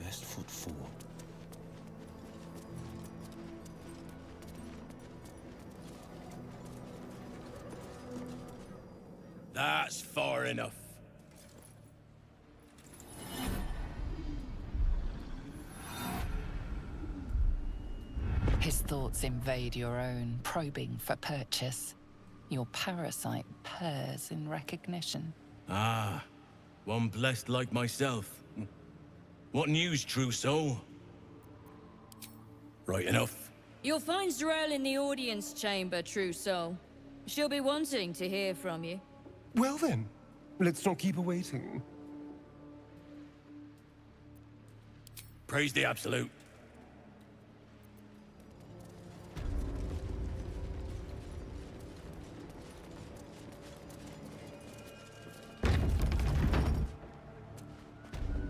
best foot forward. That's far enough. His thoughts invade your own, probing for purchase. Your parasite purrs in recognition. Ah, one blessed like myself. What news, true soul? Right enough. You'll find Z'rell in the audience chamber, true soul. She'll be wanting to hear from you. Well then, let's not keep her waiting. Praise the Absolute.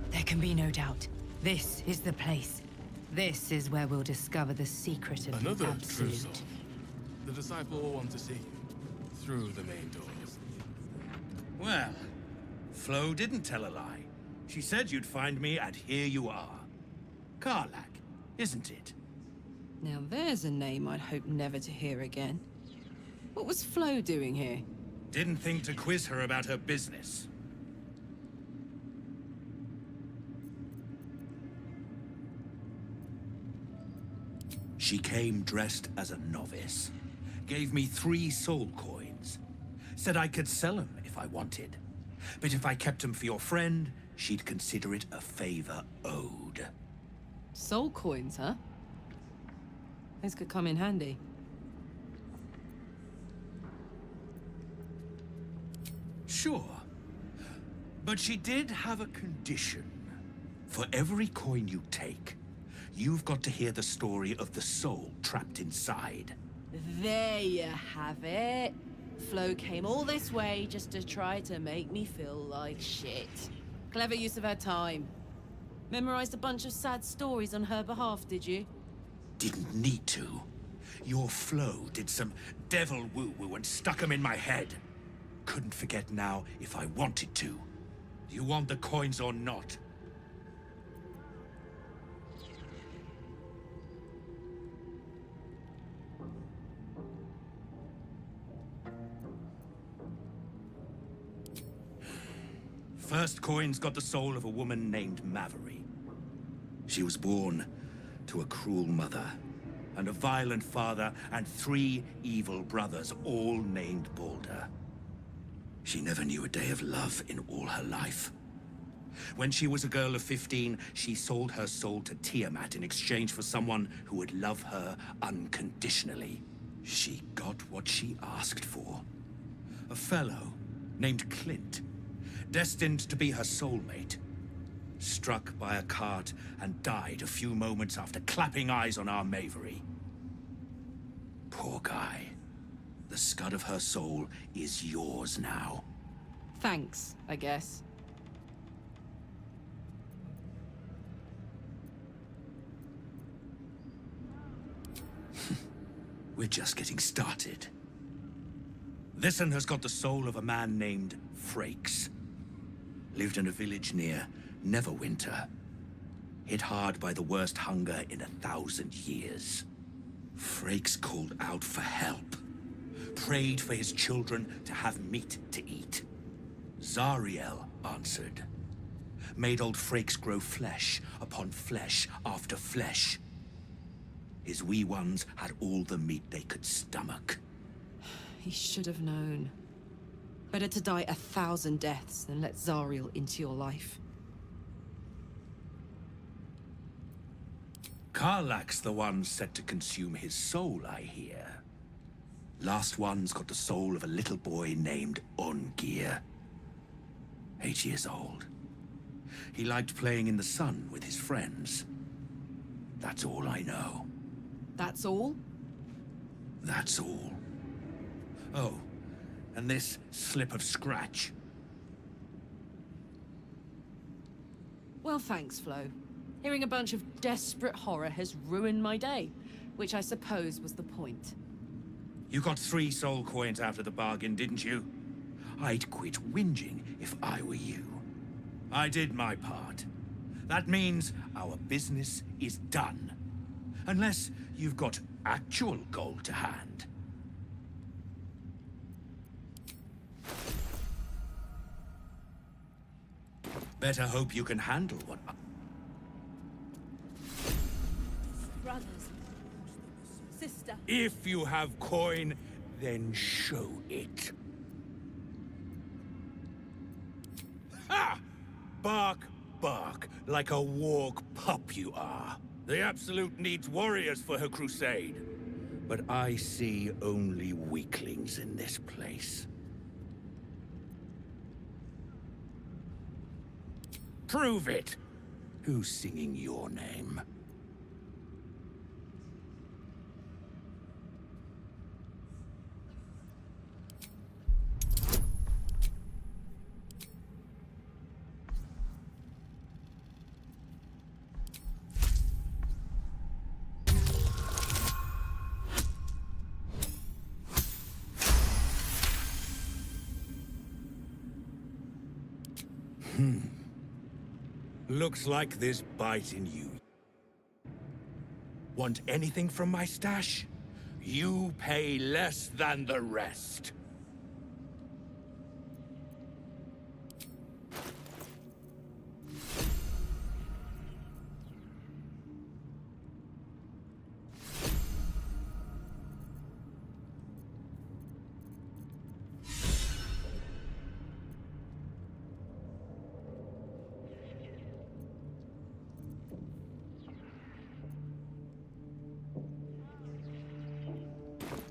There can be no doubt. This is the place. This is where we'll discover the secret of Another the true Absolute. soul. The disciple will want to see you through the main doors. Well, Flo didn't tell a lie. She said you'd find me, and here you are. Karlach, isn't it? Now there's a name I'd hope never to hear again. What was Flo doing here? Didn't think to quiz her about her business. She came dressed as a novice. Gave me 3 soul coins. Said I could sell them if I wanted. But if I kept them for your friend, she'd consider it a favor owed. Soul coins, huh? Those could come in handy. Sure. But she did have a condition. For every coin you take, you've got to hear the story of the soul trapped inside. There you have it. Flo came all this way just to try to make me feel like shit. Clever use of her time. Memorized a bunch of sad stories on her behalf, did you? Didn't need to. Your Flo did some devil woo-woo and stuck 'em in my head. Couldn't forget now if I wanted to. Do you want the coins or not? First coin's got the soul of a woman named Maveri. She was born to a cruel mother, and a violent father, and 3 evil brothers, all named Baldur. She never knew a day of love in all her life. When she was a girl of 15, she sold her soul to Tiamat in exchange for someone who would love her unconditionally. She got what she asked for. A fellow named Clint, destined to be her soulmate, struck by a cart and died a few moments after clapping eyes on our Maveri. Poor guy. The scud of her soul is yours now. Thanks, I guess. We're just getting started. This one has got the soul of a man named Frakes. Lived in a village near Neverwinter. Hit hard by the worst hunger in 1,000 years. Frakes called out for help. Prayed for his children to have meat to eat. Zariel answered. Made old Frakes grow flesh upon flesh after flesh. His wee ones had all the meat they could stomach. He should have known. Better to die 1,000 deaths than let Zariel into your life. Karlach's the one set to consume his soul, I hear. Last one's got the soul of a little boy named Ungir. 8 years old. He liked playing in the sun with his friends. That's all I know. That's all? That's all. Oh, and this slip of scratch. Well, thanks, Flo. Hearing a bunch of desperate horror has ruined my day, which I suppose was the point. You got 3 soul coins after the bargain, didn't you? I'd quit whinging if I were you. I did my part. That means our business is done. Unless you've got actual gold to hand. Better hope you can handle what... Brothers. Sister. If you have coin, then show it. Ha! Bark, bark, like a warg pup you are. The Absolute needs warriors for her crusade. But I see only weaklings in this place. Prove it! Who's singing your name? Looks like there's bite in you. Want anything from my stash? You pay less than the rest.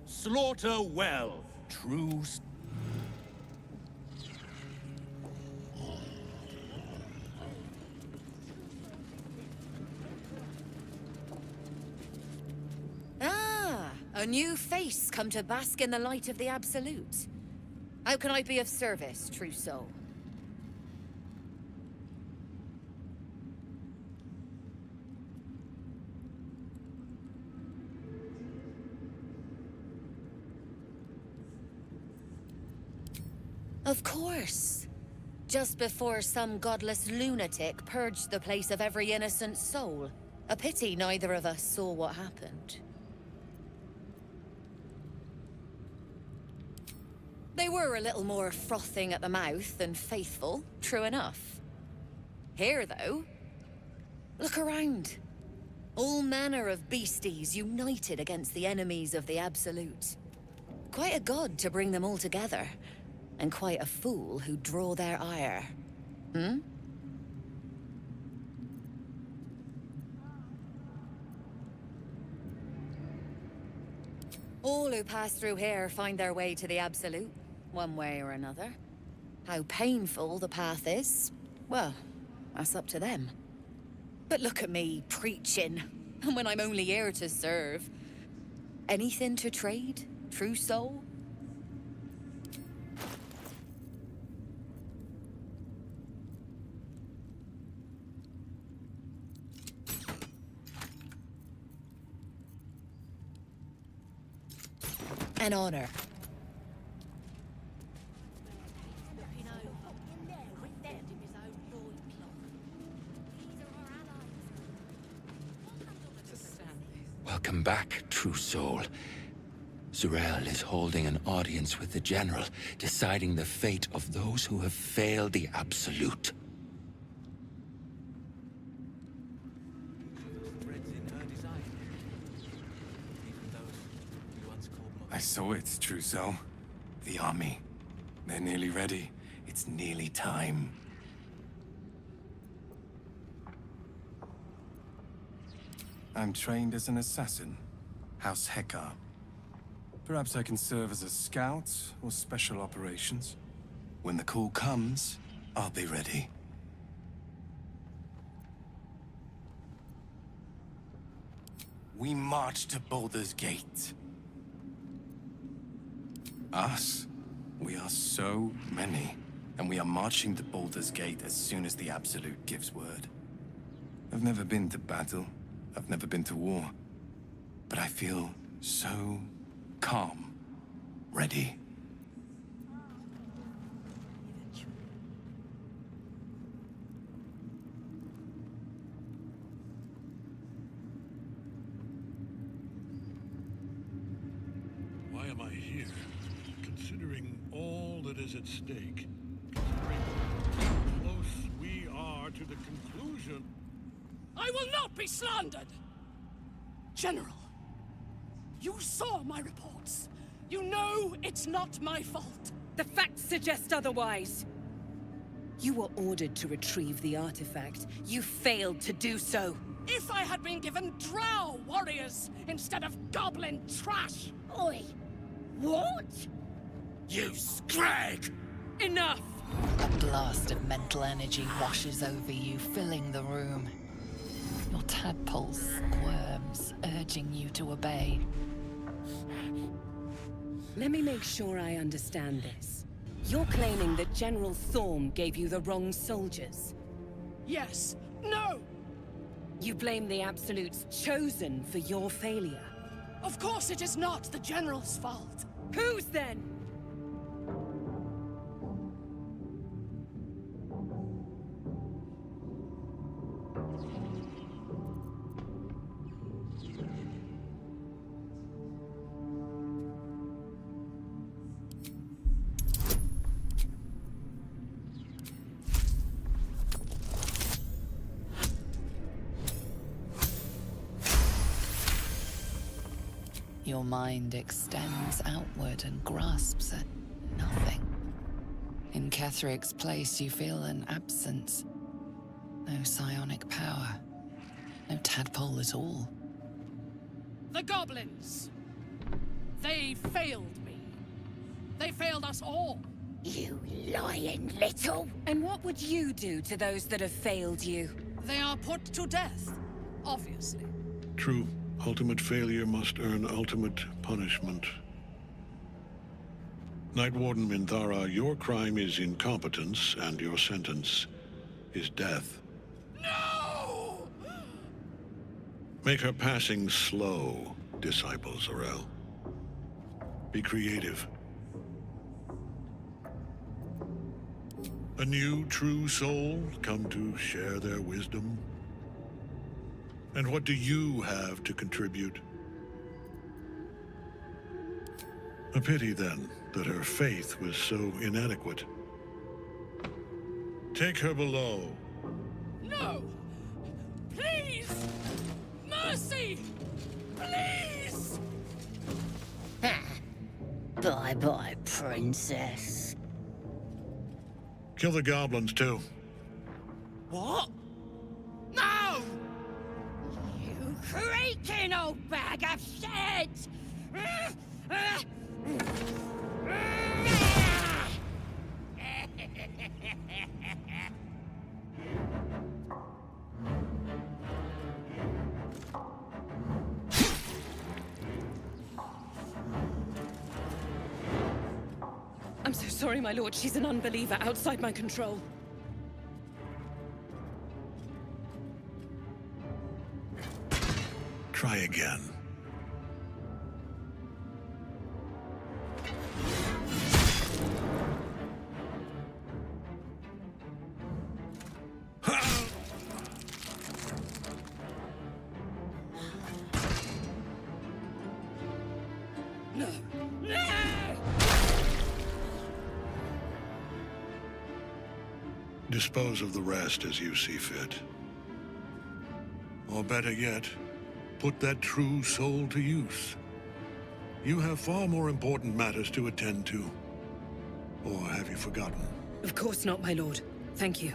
Slaughter well, true. Ah, a new face come to bask in the light of the Absolute. How can I be of service, true soul? Of course. Just before some godless lunatic purged the place of every innocent soul. A pity neither of us saw what happened. They were a little more frothing at the mouth than faithful, true enough. Here, though, look around. All manner of beasties united against the enemies of the Absolute. Quite a god to bring them all together. And quite a fool who draw their ire. Hmm? All who pass through here find their way to the Absolute, one way or another. How painful the path is, well, that's up to them. But look at me, preaching, when I'm only here to serve. Anything to trade, true soul? An honor. Welcome back, true soul. Zurel is holding an audience with the General, deciding the fate of those who have failed the Absolute. I saw it, Trousseau. The army. They're nearly ready. It's nearly time. I'm trained as an assassin. House Hekar. Perhaps I can serve as a scout or special operations. When the call comes, I'll be ready. We march to Baldur's Gate. Us? We are so many, and we are marching to Baldur's Gate as soon as the Absolute gives word. I've never been to battle. I've never been to war. But I feel so calm, ready. am I here? Considering all that is at stake, considering how close we are to the conclusion... I will not be slandered! General, you saw my reports. You know it's not my fault. The facts suggest otherwise. You were ordered to retrieve the artifact. You failed to do so. If I had been given drow warriors instead of goblin trash! Oi! What? You scrag! Enough! A blast of mental energy washes over you, filling the room. Your tadpole squirms, urging you to obey. Let me make sure I understand this. You're claiming that General Thorm gave you the wrong soldiers? Yes. No! You blame the Absolute's Chosen for your failure? Of course it is not the General's fault. Whose then? Your mind extends outward and grasps at nothing. In Ketheric's place, you feel an absence. No psionic power. No tadpole at all. The goblins! They failed me. They failed us all. You lying little! And what would you do to those that have failed you? They are put to death, obviously. True. Ultimate failure must earn ultimate punishment. Night Warden Minthara, your crime is incompetence, and your sentence is death. No! Make her passing slow, Disciple Zarel. Be creative. A new, true soul come to share their wisdom? And what do you have to contribute? A pity, then, that her faith was so inadequate. Take her below. No! Please! Mercy! Please! Bye-bye, princess. Kill the goblins, too. What? No! You creaking old bag of shit! I'm so sorry, my lord. She's an unbeliever outside my control. Try again. No! No! Dispose of the rest as you see fit. Or better yet, put that true soul to use. You have far more important matters to attend to. Or have you forgotten? Of course not, my lord. Thank you.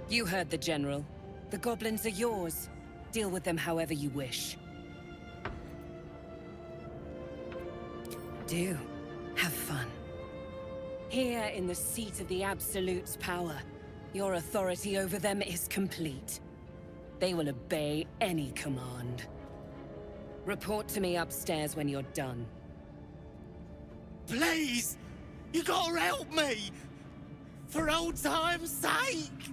You heard the General. The goblins are yours. Deal with them however you wish. Do. Have fun. Here in the seat of the Absolute's power, your authority over them is complete. They will obey any command. Report to me upstairs when you're done. Please! You gotta help me! For old time's sake!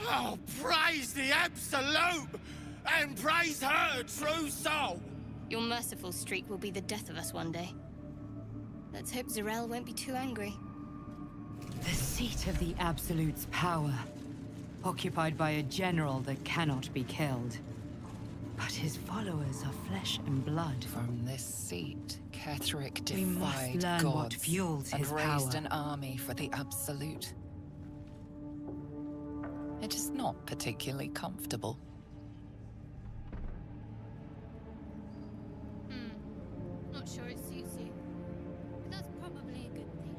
Oh, praise the Absolute! And praise her true soul! Your merciful streak will be the death of us one day. Let's hope Z'rell won't be too angry. The seat of the Absolute's power, occupied by a general that cannot be killed. But his followers are flesh and blood. From this seat, Ketheric We must defied learn gods what fuels and his raised power. an army for the Absolute. It is not particularly comfortable. Not sure it suits you, but that's probably a good thing.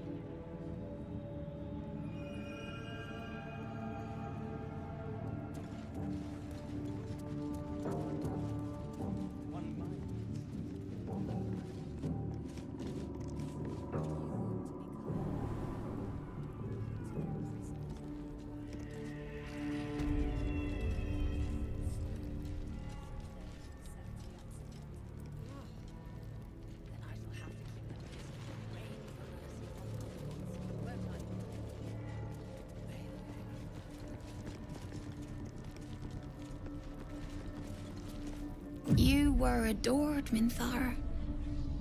You were adored, Minthara.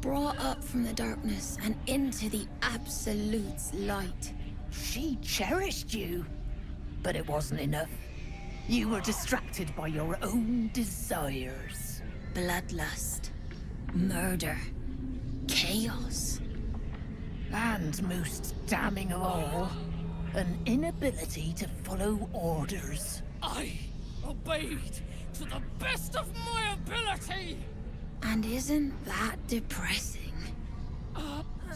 Brought up from the darkness and into the Absolute's light. She cherished you, but it wasn't enough. You were distracted by your own desires. Bloodlust, murder, chaos. And most damning of all, an inability to follow orders. I obeyed to the best of my ability! And isn't that depressing?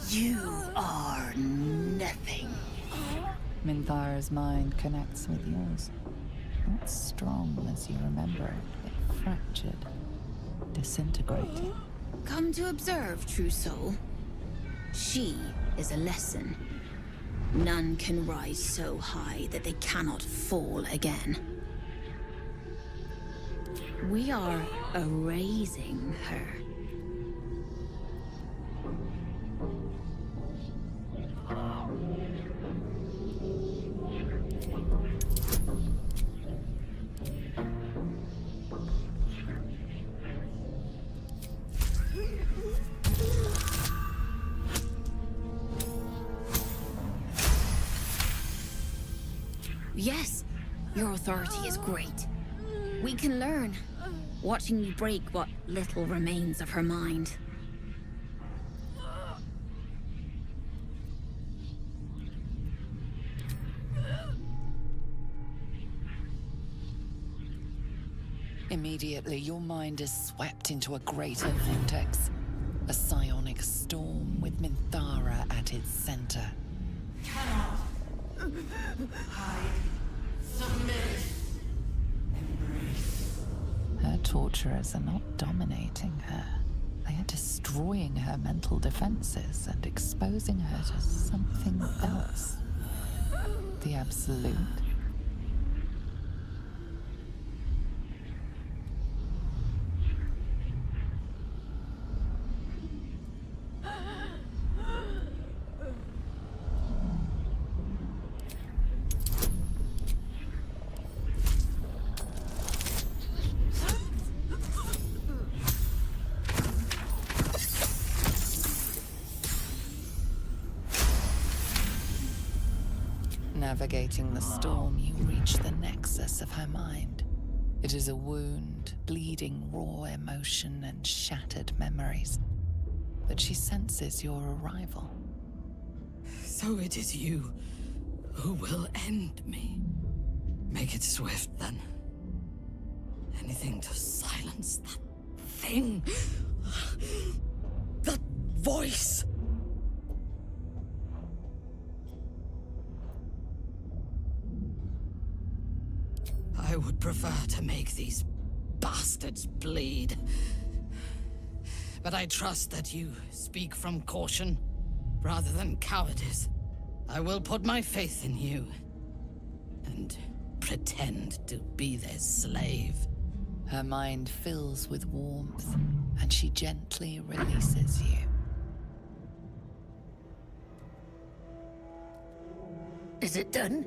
You are nothing. Minthara's mind connects with yours. Not strong as you remember it, but fractured, disintegrating. Come to observe, true soul. She is a lesson. None can rise so high that they cannot fall again. We are erasing her. Yes, your authority is great. We can learn, watching you break what little remains of her mind. Immediately, your mind is swept into a greater vortex. A psionic storm with Minthara at its center. Cannot hide. Submit. Embrace. Her torturers are not dominating her. They are destroying her mental defenses and exposing her to something else. The Absolute. Navigating the storm, you reach the nexus of her mind. It is a wound, bleeding raw emotion and shattered memories. But she senses your arrival. So it is you who will end me. Make it swift, then. Anything to silence that thing. That voice. I would prefer to make these bastards bleed. But I trust that you speak from caution rather than cowardice. I will put my faith in you and pretend to be their slave. Her mind fills with warmth, and she gently releases you. Is it done?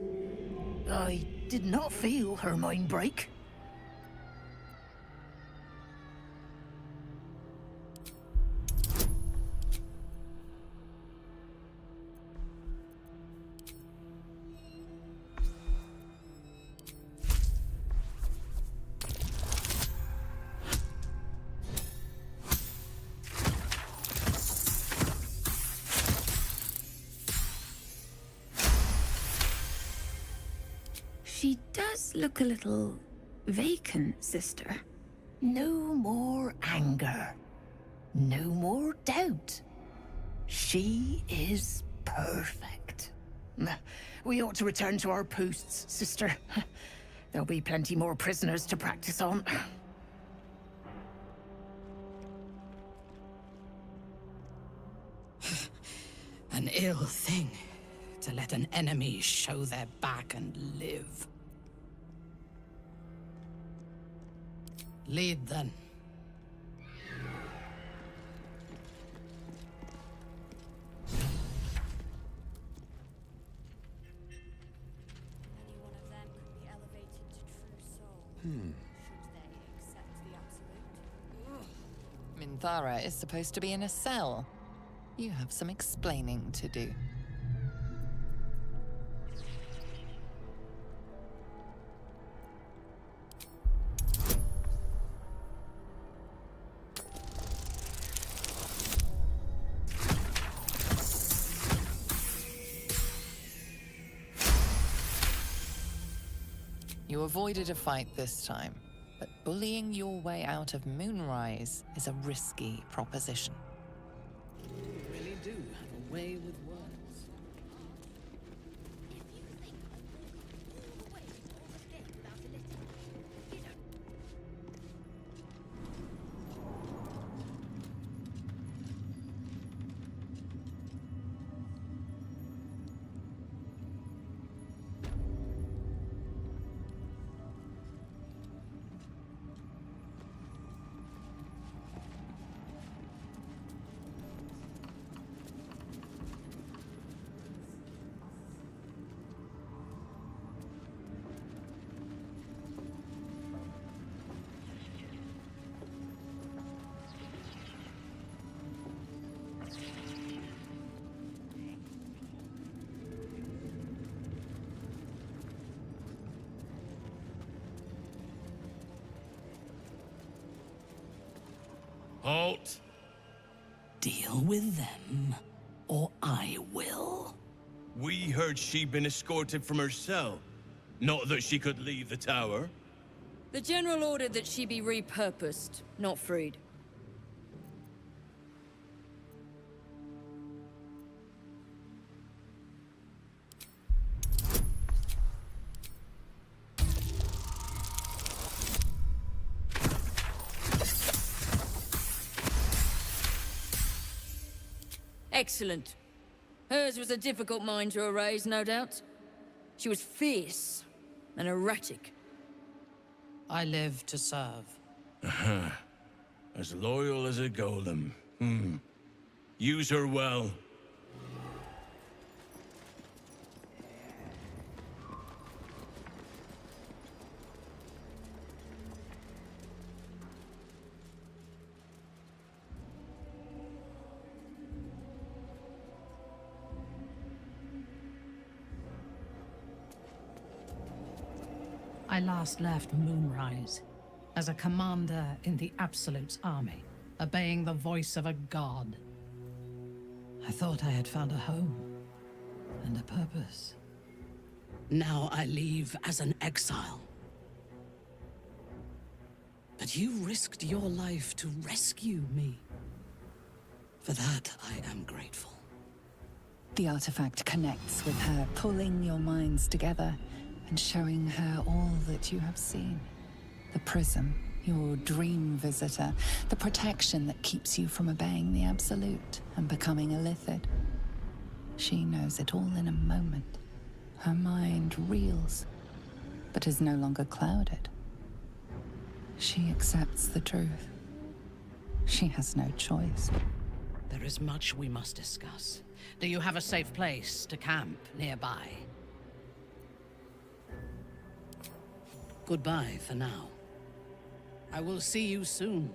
I did not feel her mind break. She does look a little vacant, sister. No more anger. No more doubt. She is perfect. We ought to return to our posts, sister. There'll be plenty more prisoners to practice on. An ill thing to let an enemy show their back and live. Lead then. Minthara is supposed to be in a cell. You have some explaining to do. You avoided a fight this time, but bullying your way out of Moonrise is a risky proposition. You really do have a way with words. Halt! Deal with them, or I will. We heard she'd been escorted from her cell. Not that she could leave the tower. The General ordered that she be repurposed, not freed. Excellent. Hers was a difficult mind to erase, no doubt. She was fierce and erratic. I live to serve. As loyal as a golem. Use her well. I last left Moonrise as a commander in the Absolute's army, obeying the voice of a god. I thought I had found a home and a purpose. Now I leave as an exile. But you risked your life to rescue me. For that, I am grateful. The artifact connects with her, pulling your minds together and showing her all that you have seen. The prism, your dream visitor, the protection that keeps you from obeying the Absolute and becoming a Lithid. She knows it all in a moment. Her mind reels, but is no longer clouded. She accepts the truth. She has no choice. There is much we must discuss. Do you have a safe place to camp nearby? Goodbye for now. I will see you soon.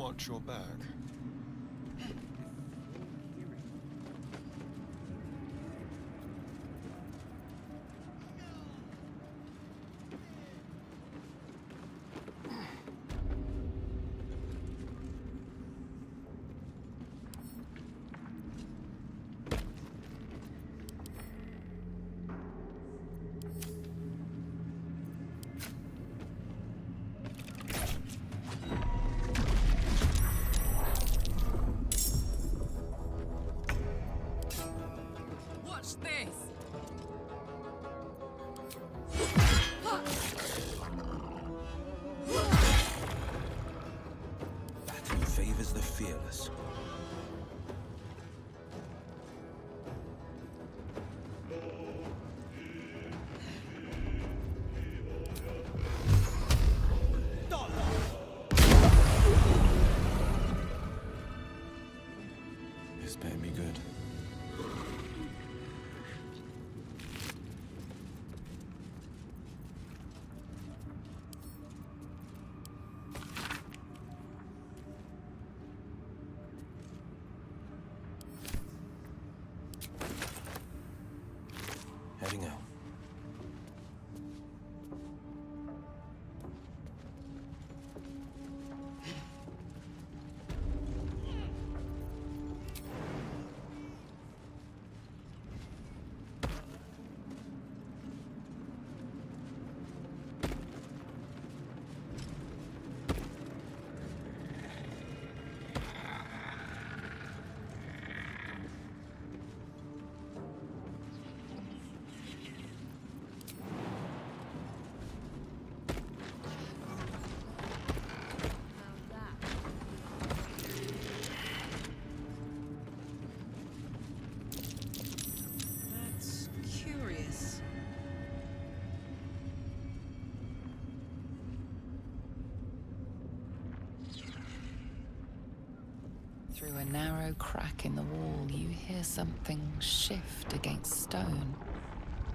watch your back. Watch this! Battle favors the fearless. This better be good. Heading out. That's curious. Through a narrow crack in the wall, you hear something shift against stone.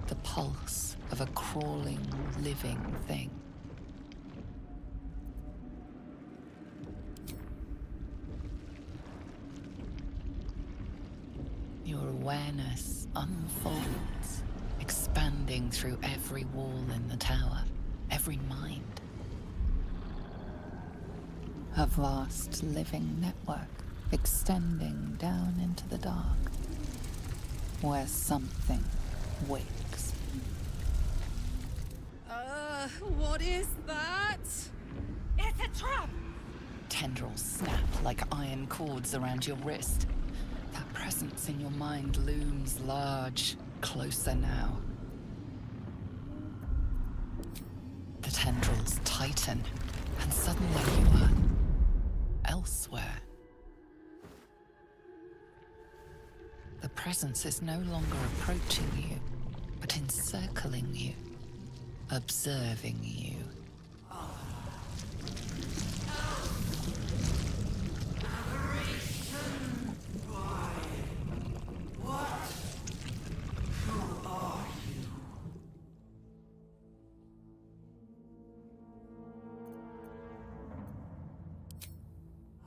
The pulse of a crawling, living thing. Your awareness unfolds, expanding through every wall in the tower, every mind. A vast living network extending down into the dark, where something wakes. What is that? It's a trap! Tendrils snap like iron cords around your wrist. That presence in your mind looms large, closer now. The tendrils tighten, and suddenly you are elsewhere. The presence is no longer approaching you, but encircling you, observing you.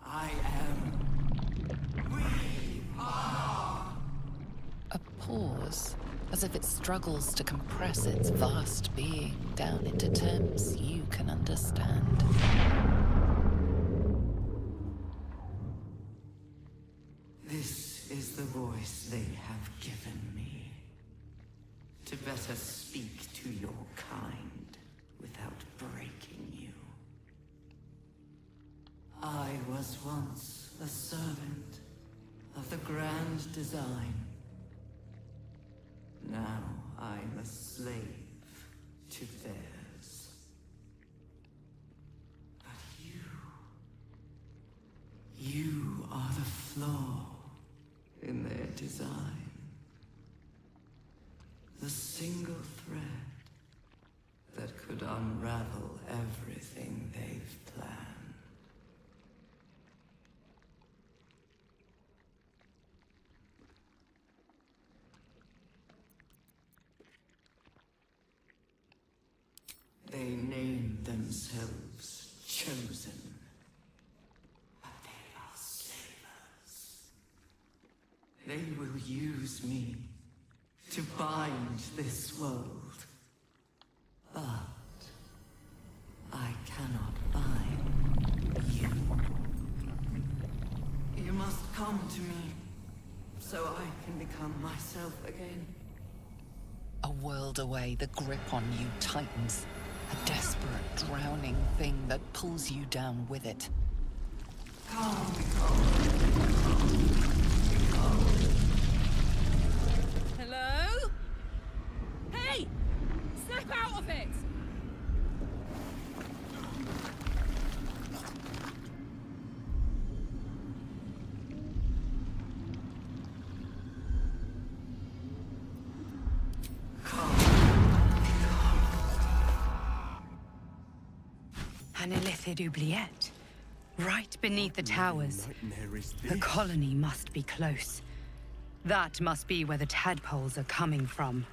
I am. We are. A pause, as if it struggles to compress its vast being down into terms you can understand. This is the voice they have given me. To better speak to your kind without breaking you. I was once a servant of the grand design. Now I'm a slave to theirs. But you are the flaw in their design. The single thread that could unravel everything they've planned. They named themselves Chosen. They will use me to bind this world. But I cannot bind you. You must come to me so I can become myself again. A world away, the grip on you tightens. A desperate, drowning thing that pulls you down with it. Hello? Hey! Snap out of it! An illithid oubliette. Right beneath the towers. The colony must be close. That must be where the tadpoles are coming from.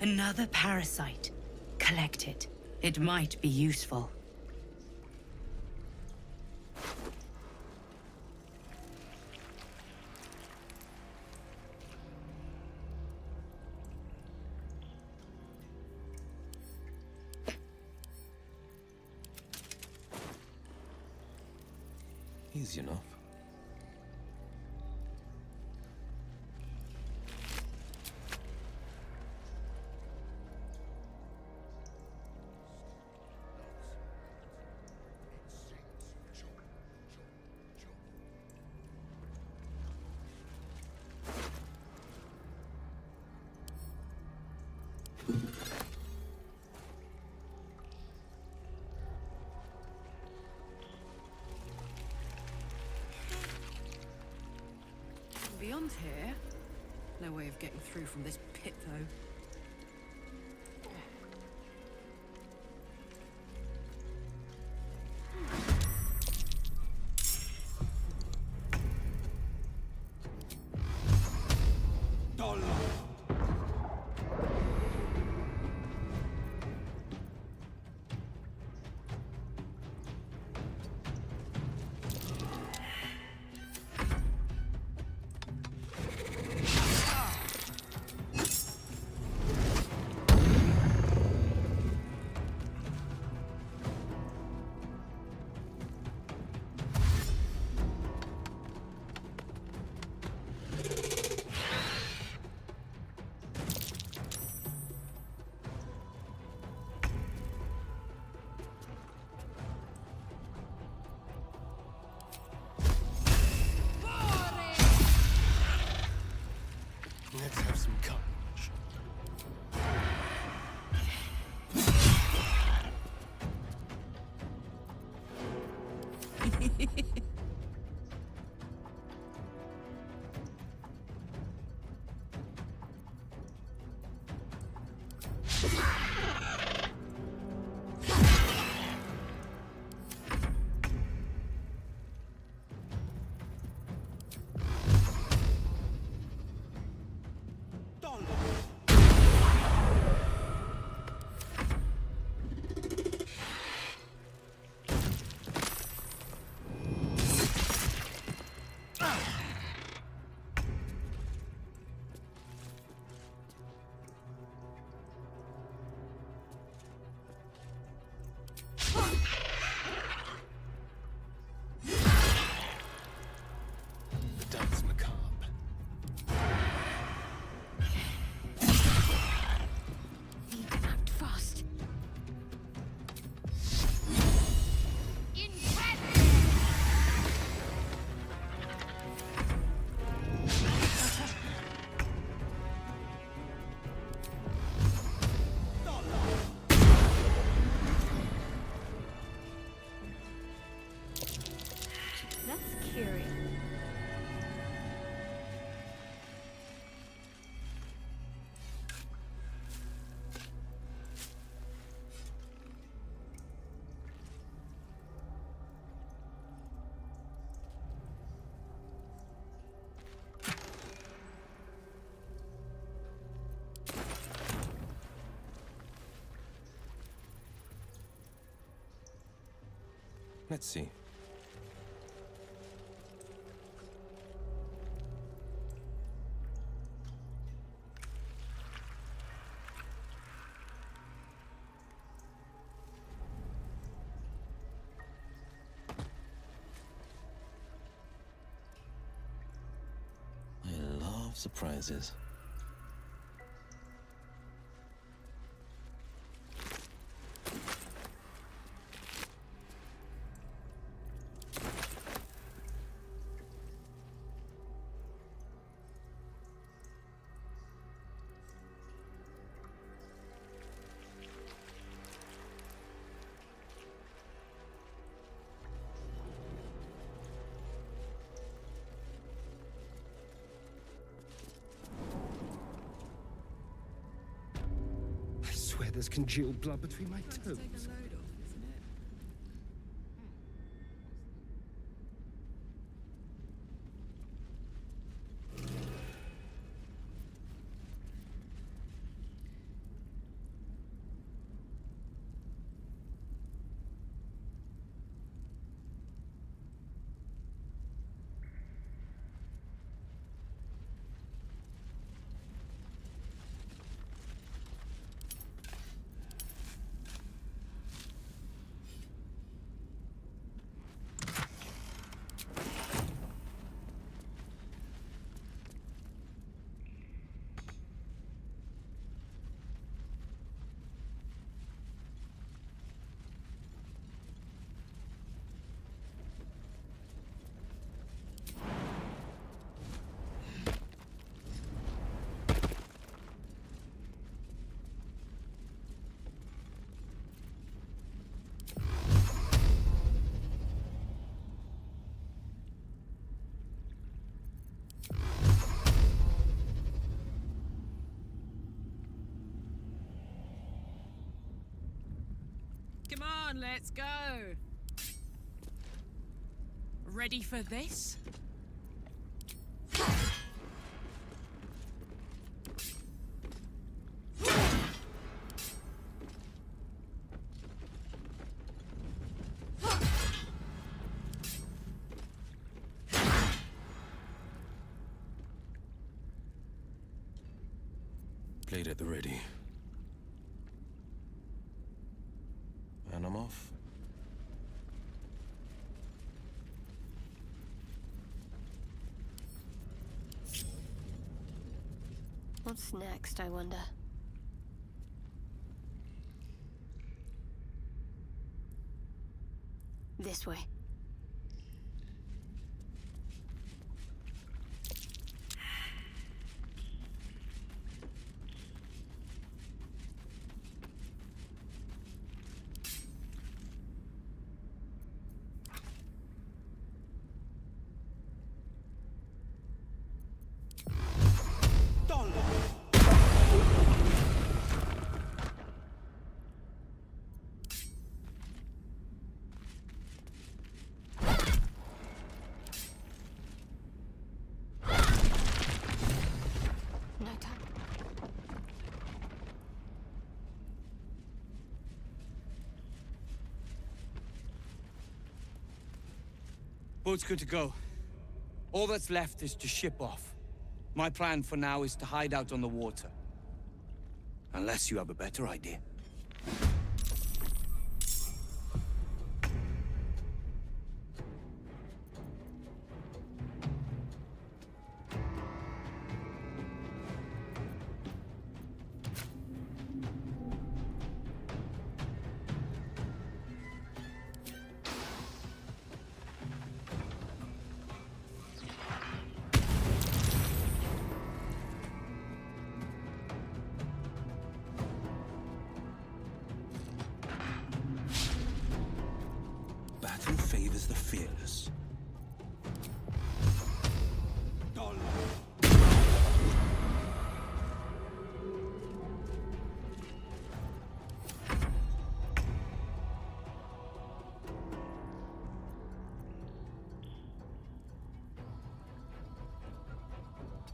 Another parasite. Collect it. It might be useful. Easy enough. Beyond here, no way of getting through from this pit, though. Let's have some courage. Let's see. I love surprises. I swear there's congealed blood between my toes. Come on, let's go. Ready for this? Blade at the ready. And I'm off. What's next, I wonder? This way. Boat's good to go. All that's left is to ship off. My plan for now is to hide out on the water. Unless you have a better idea. Battle favors the fearless.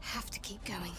Have to keep going.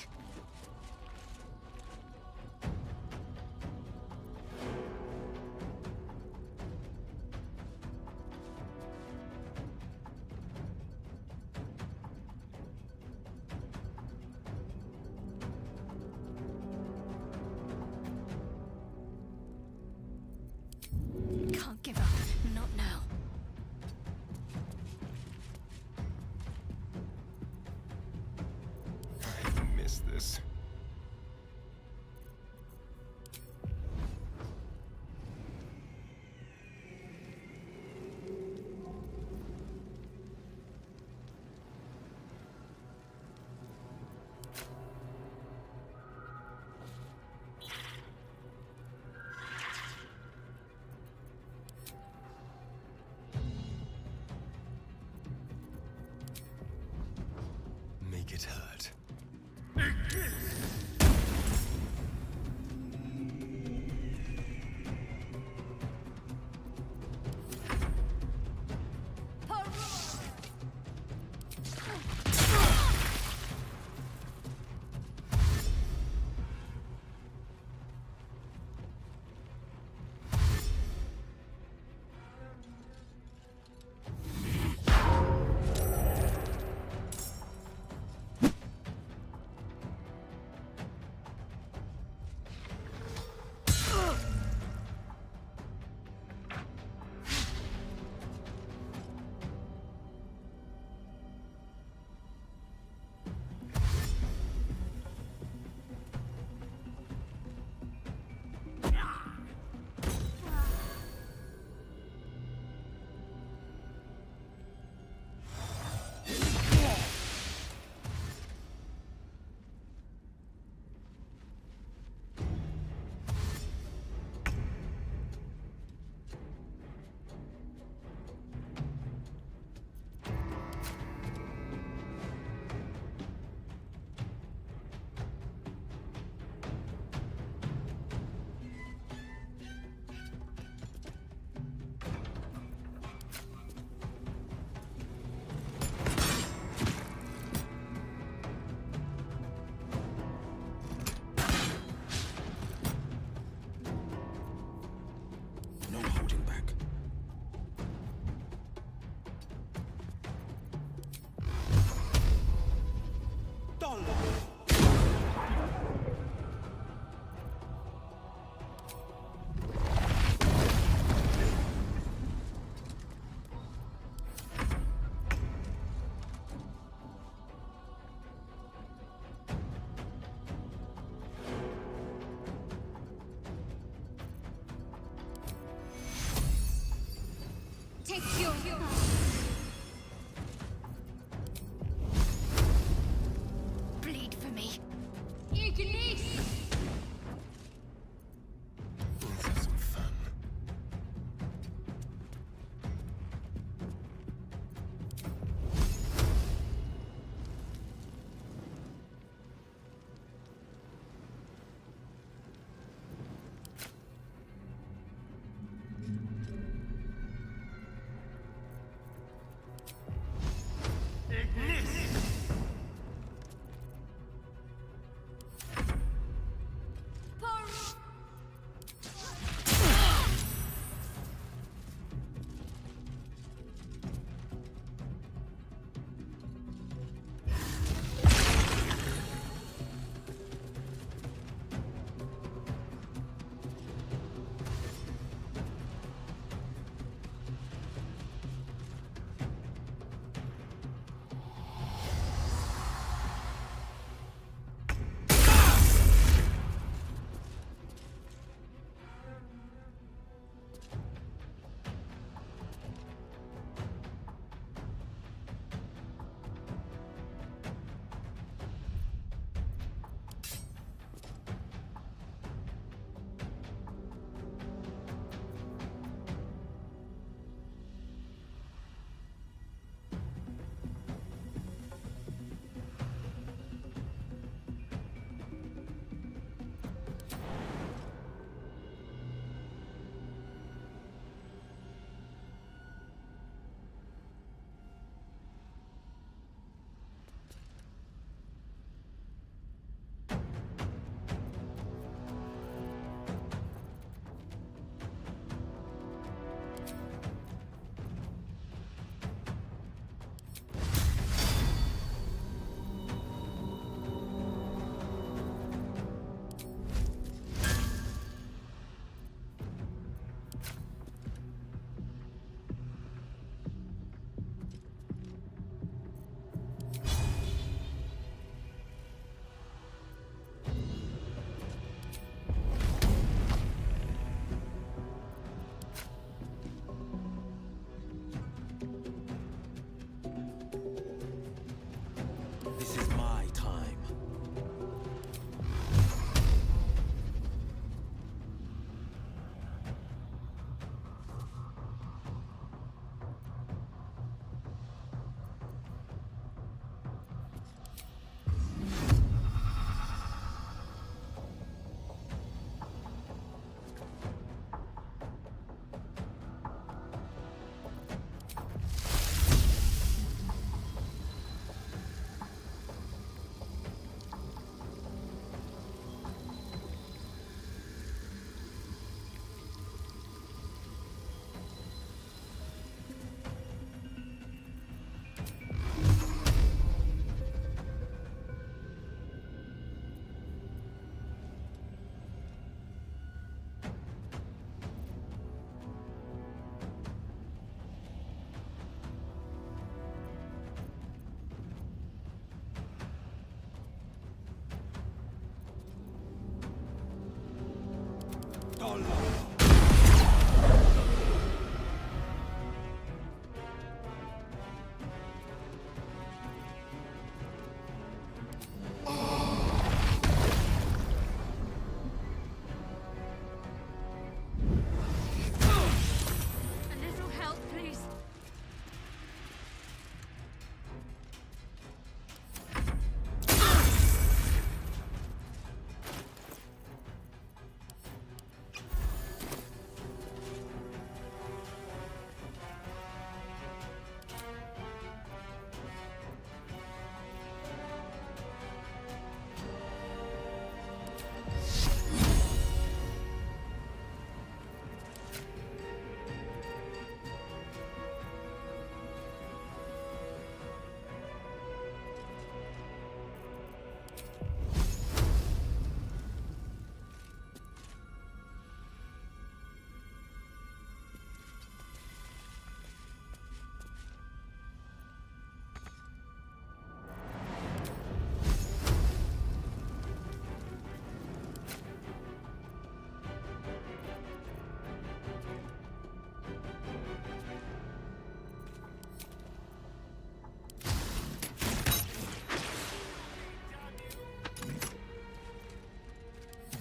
Take your... Bleed for me. Ignis! Let's have some fun. This is my time.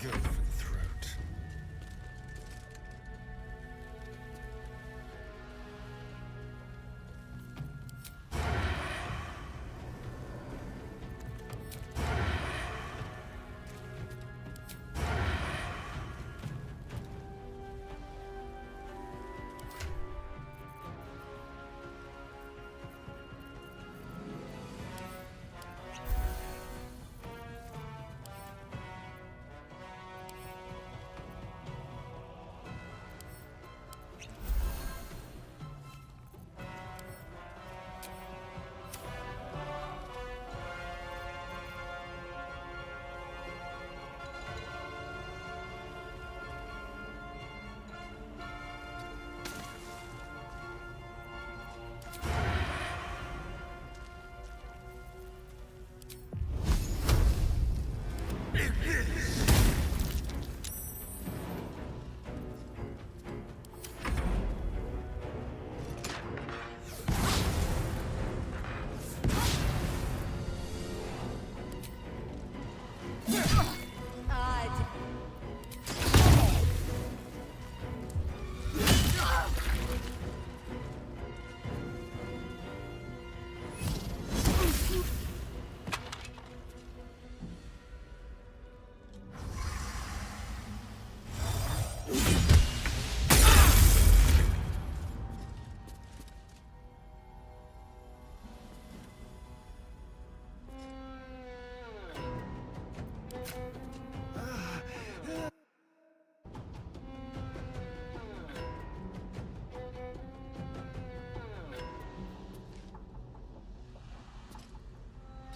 Go for the throat.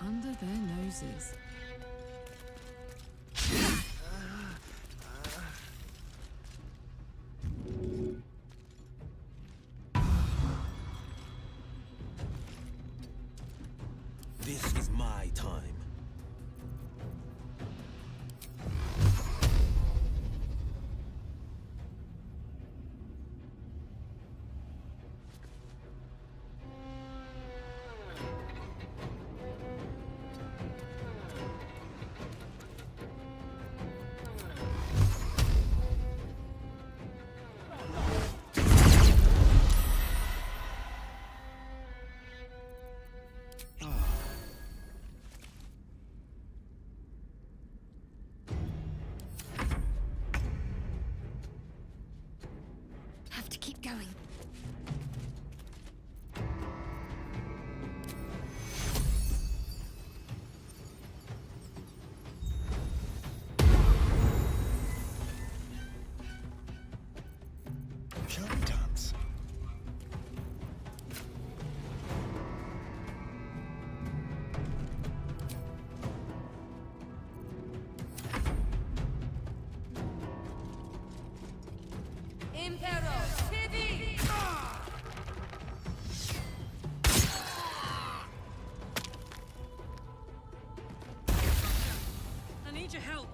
Under their noses. This is my time. Have to keep going. Shall we dance? I need your help.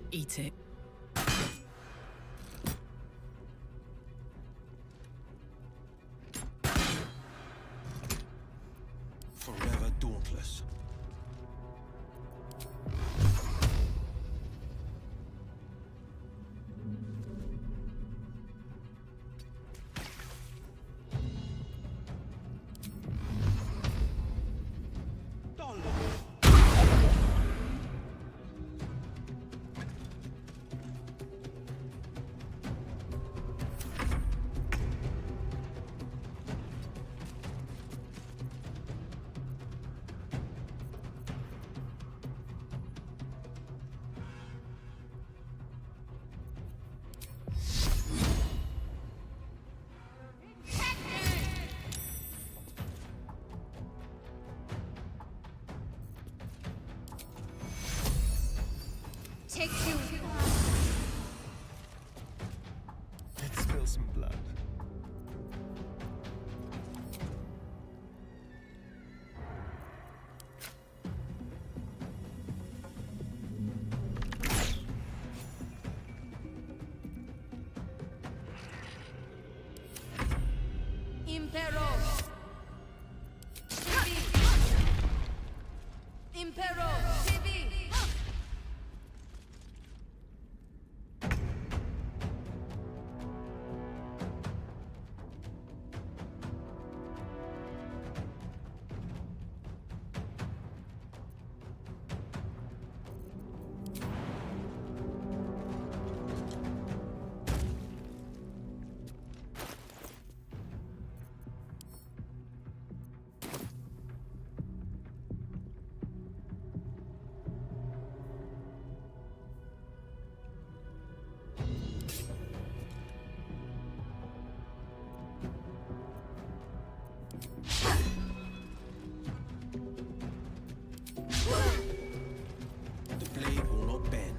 Eat it. Forever dauntless. some blood. Impero! Impero! TV! The blade will not bend.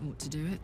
Ought to do it.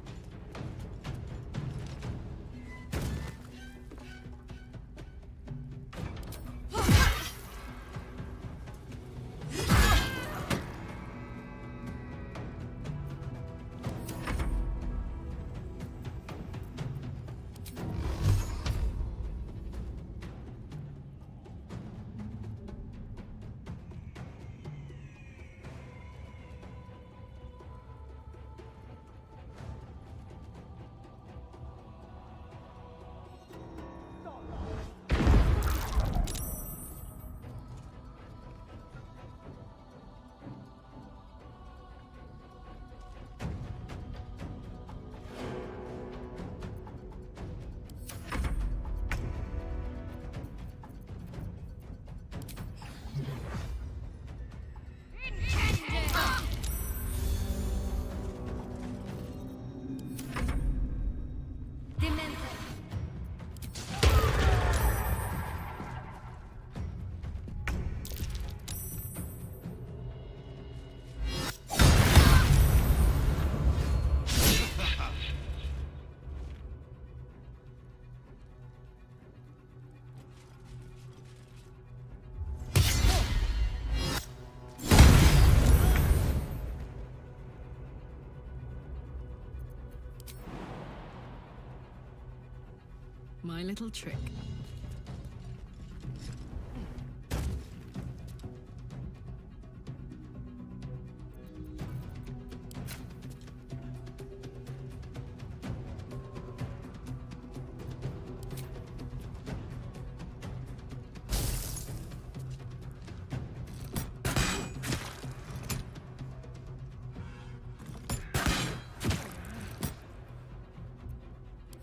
My little trick.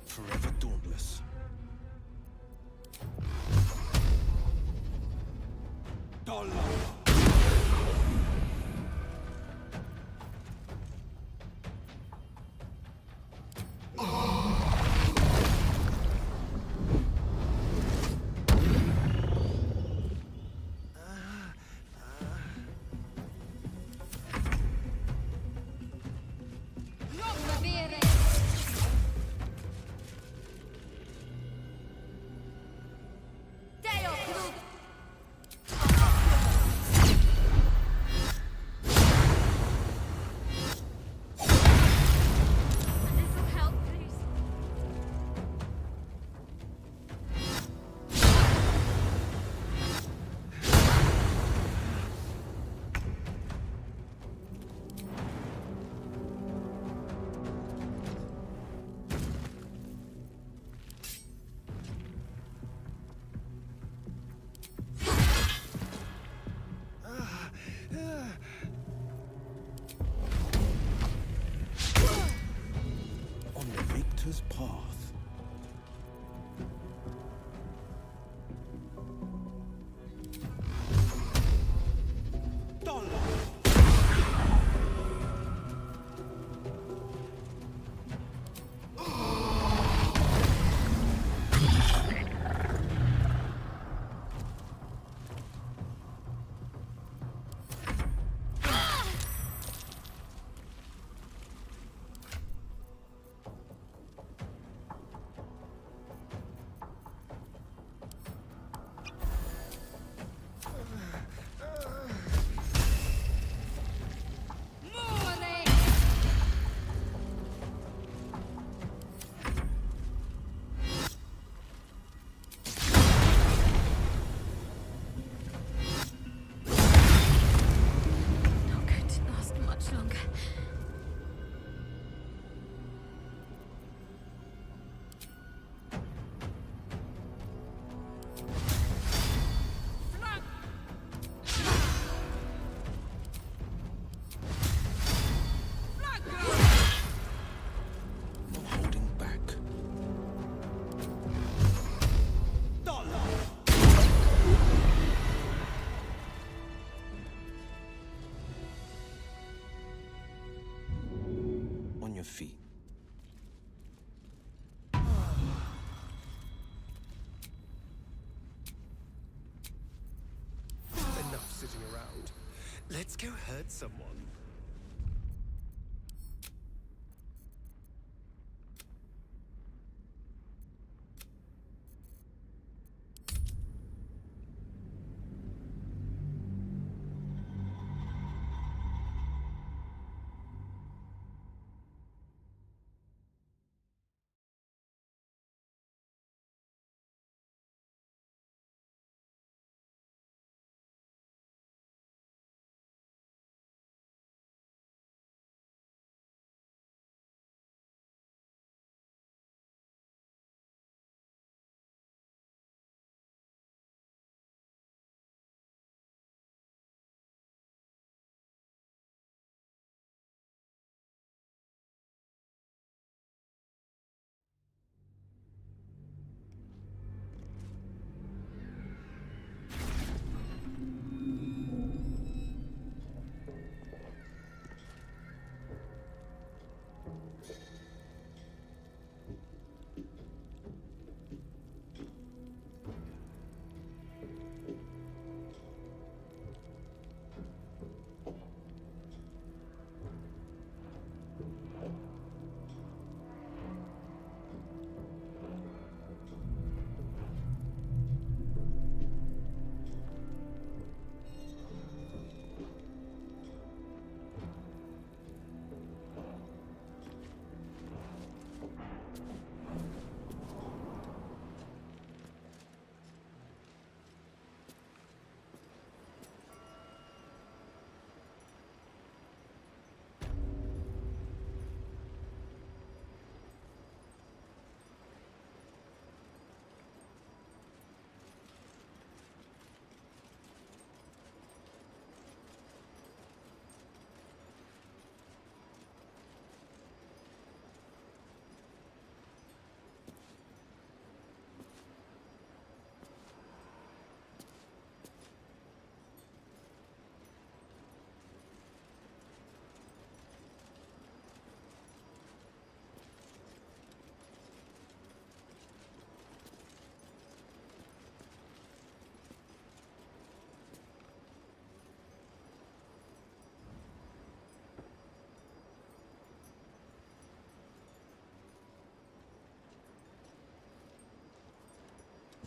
Forever path. Your feet. Enough sitting around. Let's go hurt someone.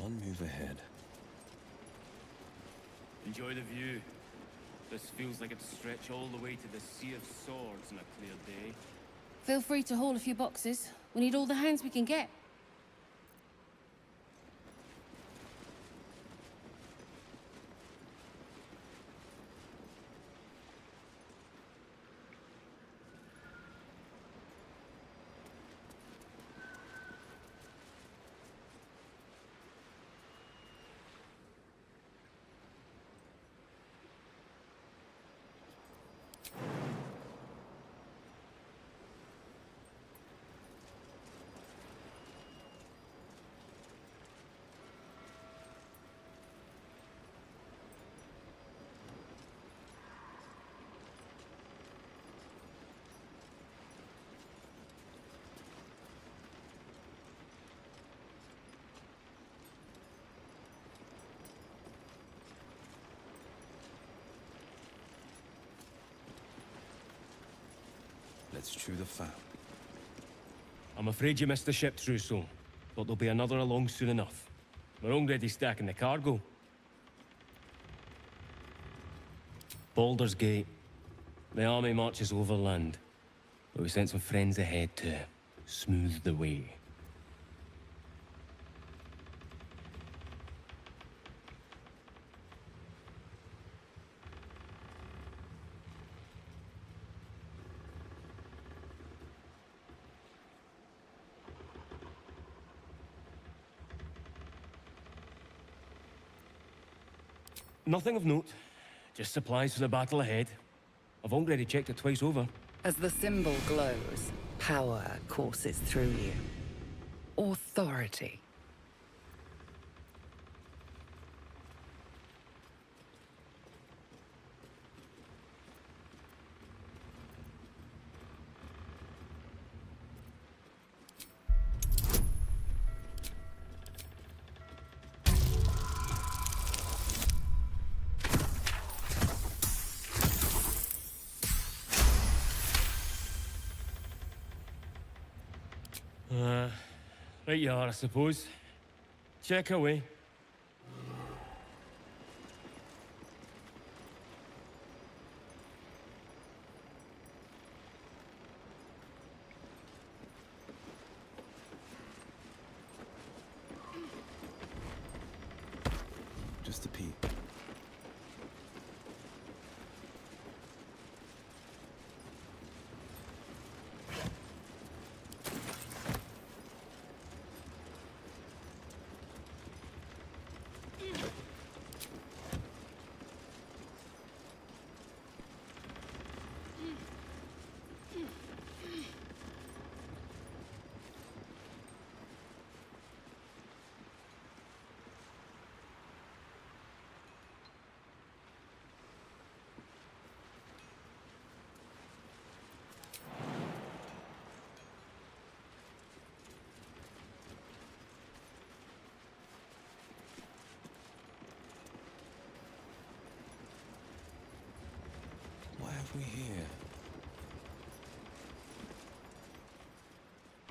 One move ahead. Enjoy the view. This feels like it'd stretch all the way to the Sea of Swords on a clear day. Feel free to haul a few boxes. We need all the hands we can get. Let's chew the fat. I'm afraid you missed the ship, Trousseau. But there'll be another along soon enough. We're already stacking the cargo. Baldur's Gate. The army marches overland. But we sent some friends ahead to smooth the way. Nothing of note. Just supplies for the battle ahead. I've already checked it twice over. As the symbol glows, power courses through you. Authority. Right you are, I suppose. Check away. Just a peek. What have we here?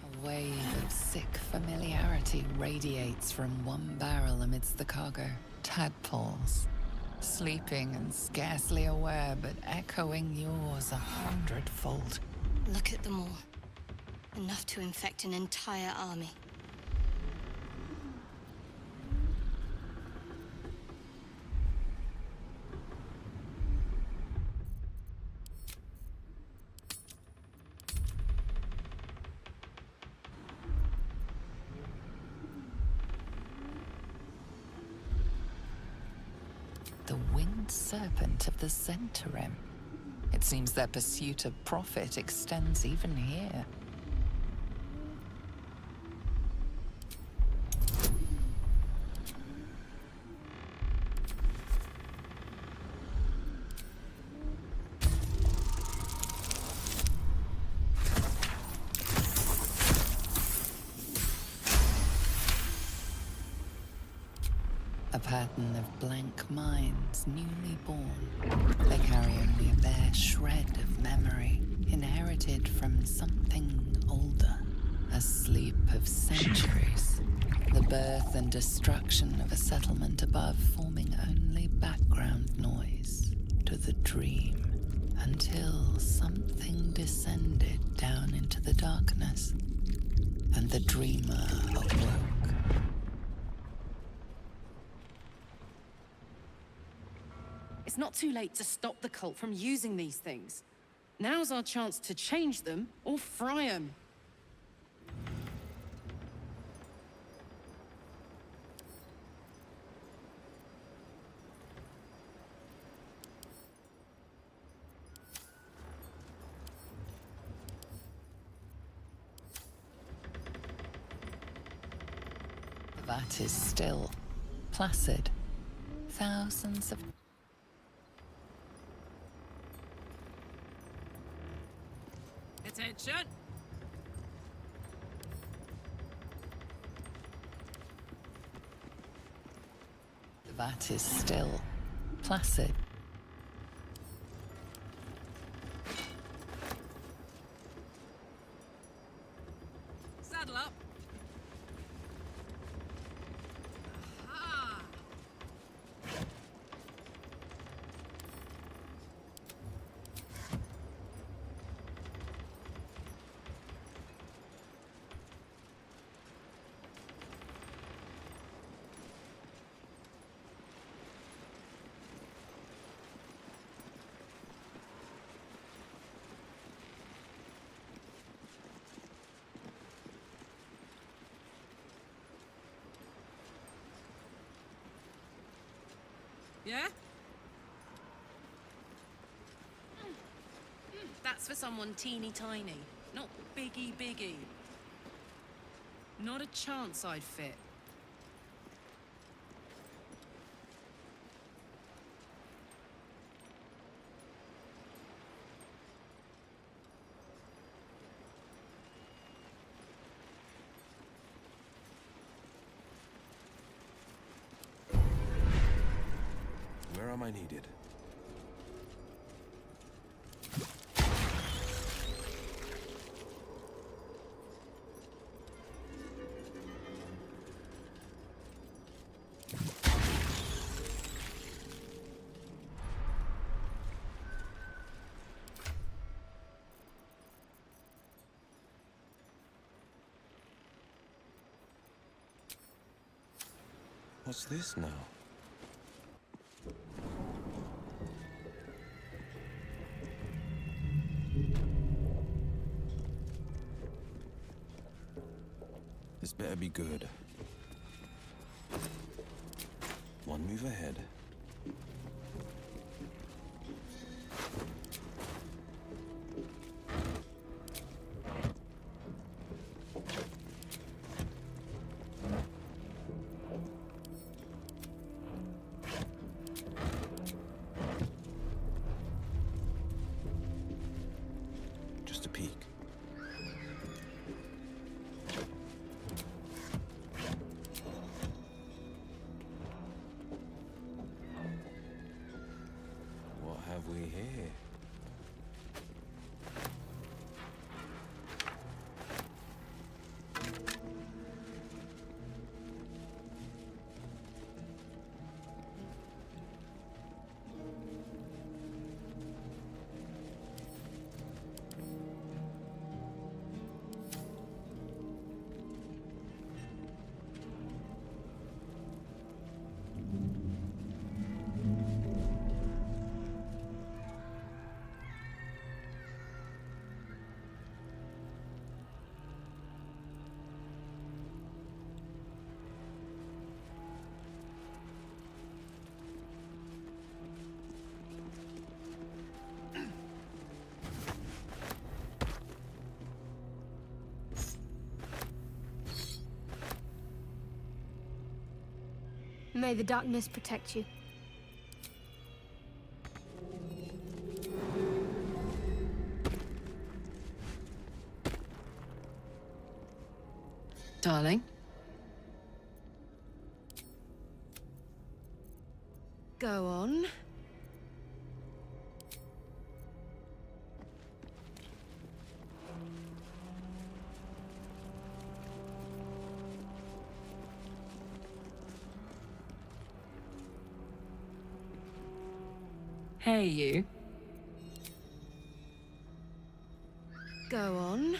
A wave of sick familiarity radiates from one barrel amidst the cargo. Tadpoles. Sleeping and scarcely aware, but echoing yours 100-fold. Look at them all. Enough to infect an entire army. The winged serpent of the Centarim. It seems their pursuit of profit extends even here. A pattern of blank minds, newly born. They carry only a bare shred of memory, inherited from something older. A sleep of centuries. The birth and destruction of a settlement above, forming only background noise to the dream. Until something descended down into the darkness, and the dreamer awoke. It's not too late to stop the cult from using these things. Now's our chance to change them or fry them. The vat is still, placid. Thousands of Attention! The vat is still, placid. Yeah? That's for someone teeny tiny, not biggie. Not a chance I'd fit. Where am I needed? What's this now? This better be good. One move ahead. Just a peek. What have we here? May the darkness protect you. Darling? Go on. Hey, you. Go on.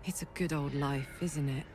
It's a good old life, isn't it?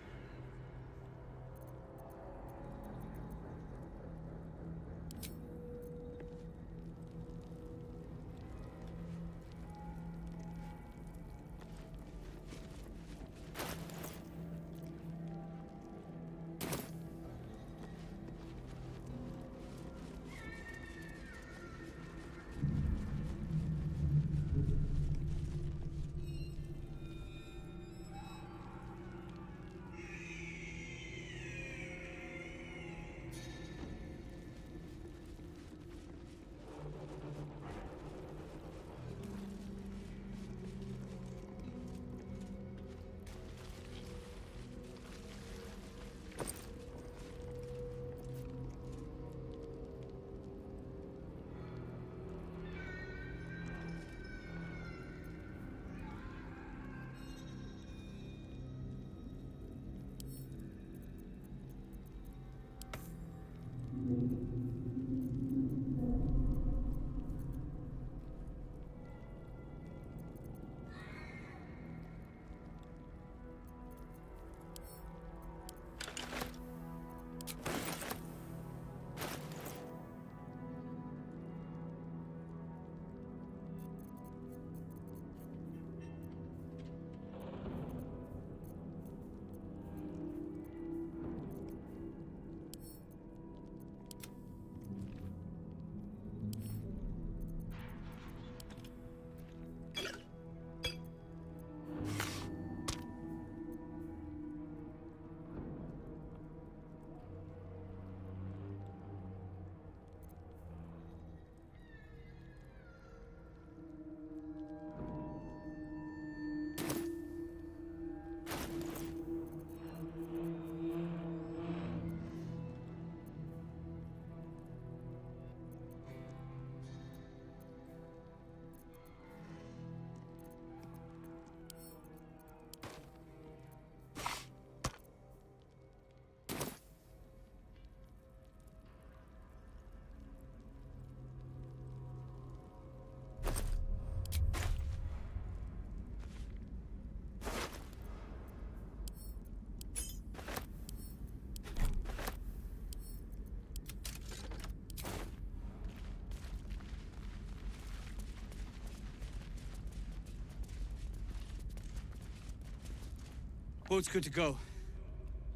Boat's good to go.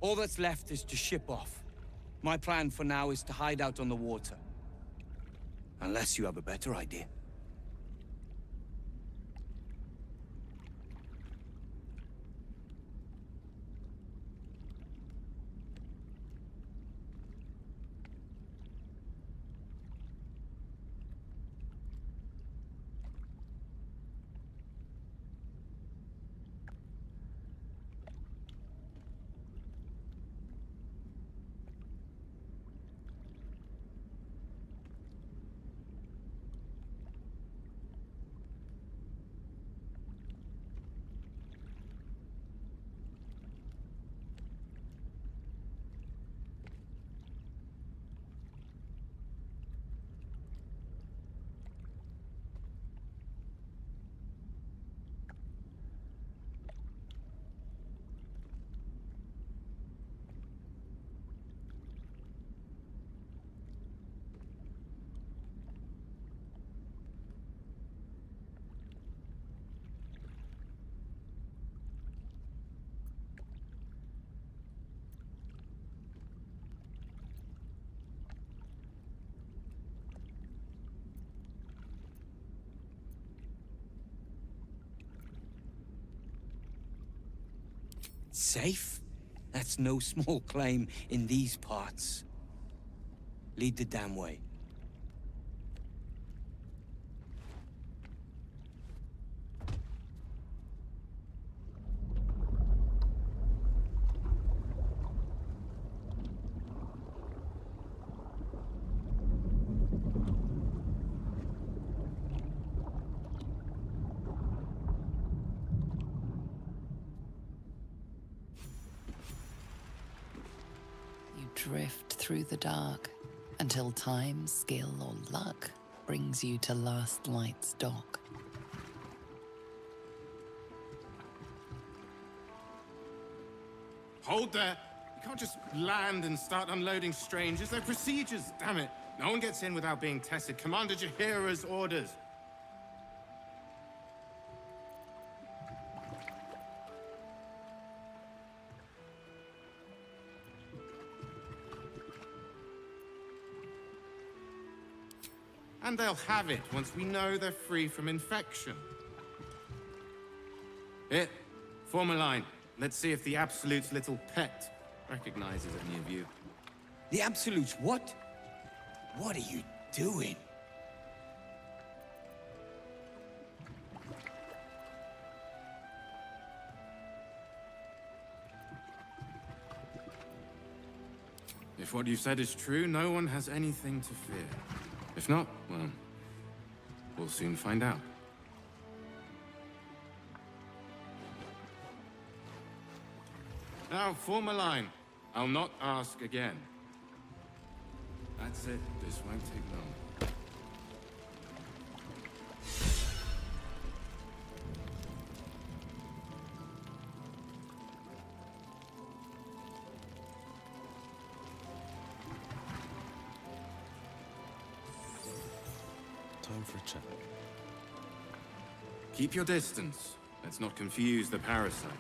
All that's left is to ship off. My plan for now is to hide out on the water. Unless you have a better idea. Safe? That's no small claim in these parts. Lead the damn way. Drift through the dark until time, skill, or luck brings you to Last Light's dock. Hold there! You can't just land and start unloading strangers. They're procedures, damn it! No one gets in without being tested. Commander Jaheira's orders. And they'll have it once we know they're free from infection. Here, form a line. Let's see if the Absolute's little pet recognizes any of you. The Absolute's what? What are you doing? If what you've said is true, no one has anything to fear. If not, well, we'll soon find out. Now, form a line. I'll not ask again. That's it. This won't take long. Time for a chat. Keep your distance. Let's not confuse the parasite.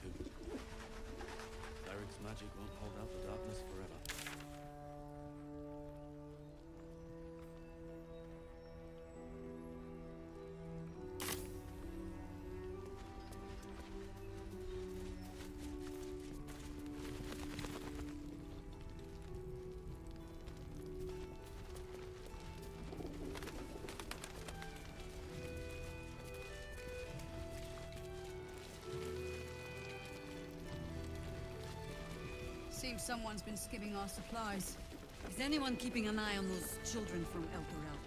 too. Cleric's magic won't hold out the darkness forever. Seems someone's been skimming our supplies. Is anyone keeping an eye on those children from El Corral?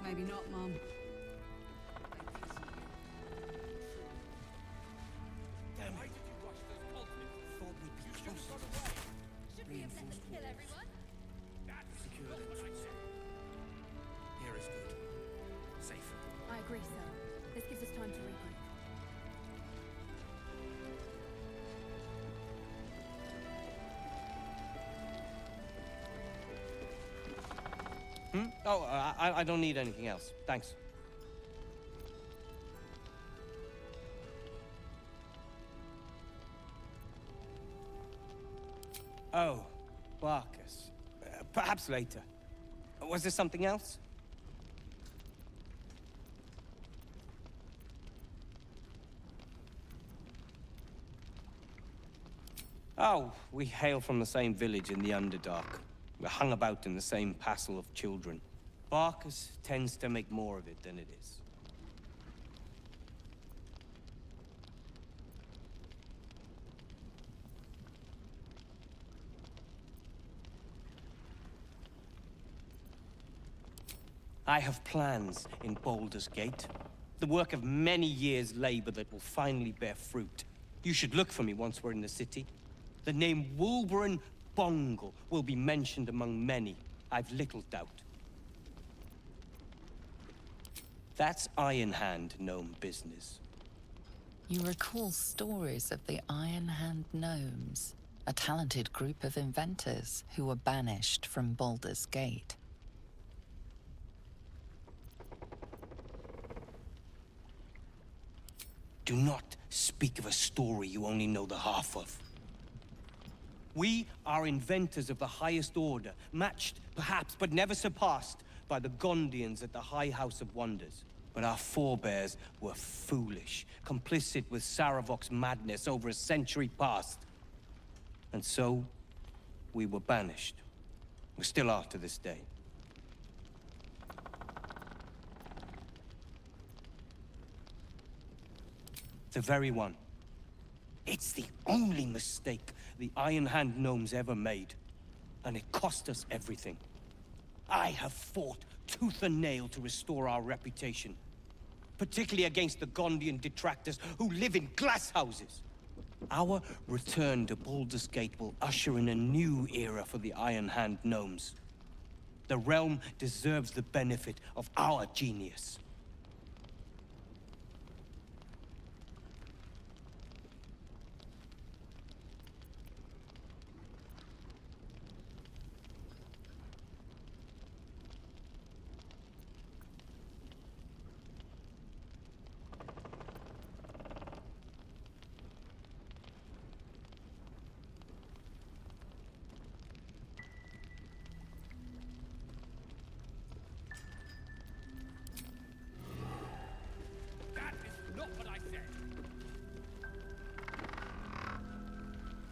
Maybe not, Mom. Damn it. Thought we'd be closer. Reinforcements. Secure them. Here is good. Safe. I agree, sir. This gives us time to regroup. Oh, I don't need anything else. Thanks. Oh, Barcus. Perhaps later. Was there something else? Oh, we hail from the same village in the Underdark. We're hung about in the same passel of children. Barcus tends to make more of it than it is. I have plans in Baldur's Gate. The work of many years' labor that will finally bear fruit. You should look for me once we're in the city. The name Wulbren Bongle will be mentioned among many, I've little doubt. That's Iron Hand gnome business. You recall stories of the Iron Hand gnomes, a talented group of inventors who were banished from Baldur's Gate. Do not speak of a story you only know the half of. We are inventors of the highest order, matched, perhaps, but never surpassed by the Gondians at the High House of Wonders. But our forebears were foolish, complicit with Saravok's madness over a century past. And so, we were banished. We still are to this day. The very one. It's the only mistake the Iron Hand gnomes ever made. And it cost us everything. I have fought tooth and nail to restore our reputation. Particularly against the Gondian detractors who live in glass houses. Our return to Baldur's Gate will usher in a new era for the Iron Hand gnomes. The realm deserves the benefit of our genius.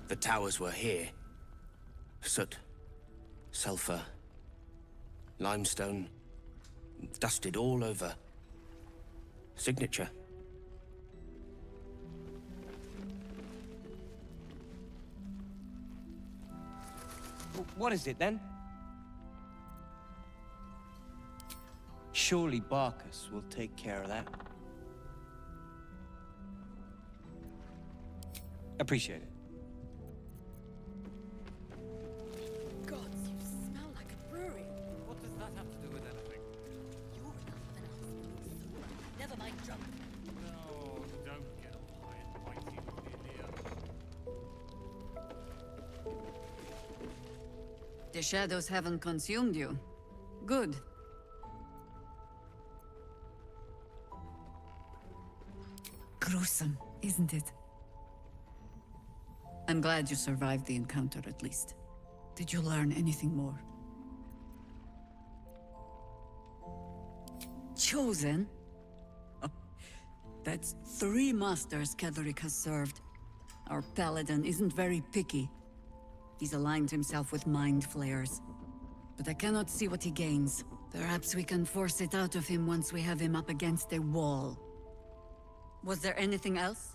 The towers were here. Soot, sulfur, limestone, dusted all over. Signature. What is it, then? Surely Barcus will take care of that. Appreciate it. Gods, you smell like a brewery. What does that have to do with anything? You're enough Never mind drunk. No, don't get all high and mighty with the idea. The shadows haven't consumed you. Good. Gruesome, isn't it? I'm glad you survived the encounter at least. Did you learn anything more? Chosen? Oh, that's 3 masters Ketheric has served. Our paladin isn't very picky. He's aligned himself with mind flayers. But I cannot see what he gains. Perhaps we can force it out of him once we have him up against a wall. Was there anything else?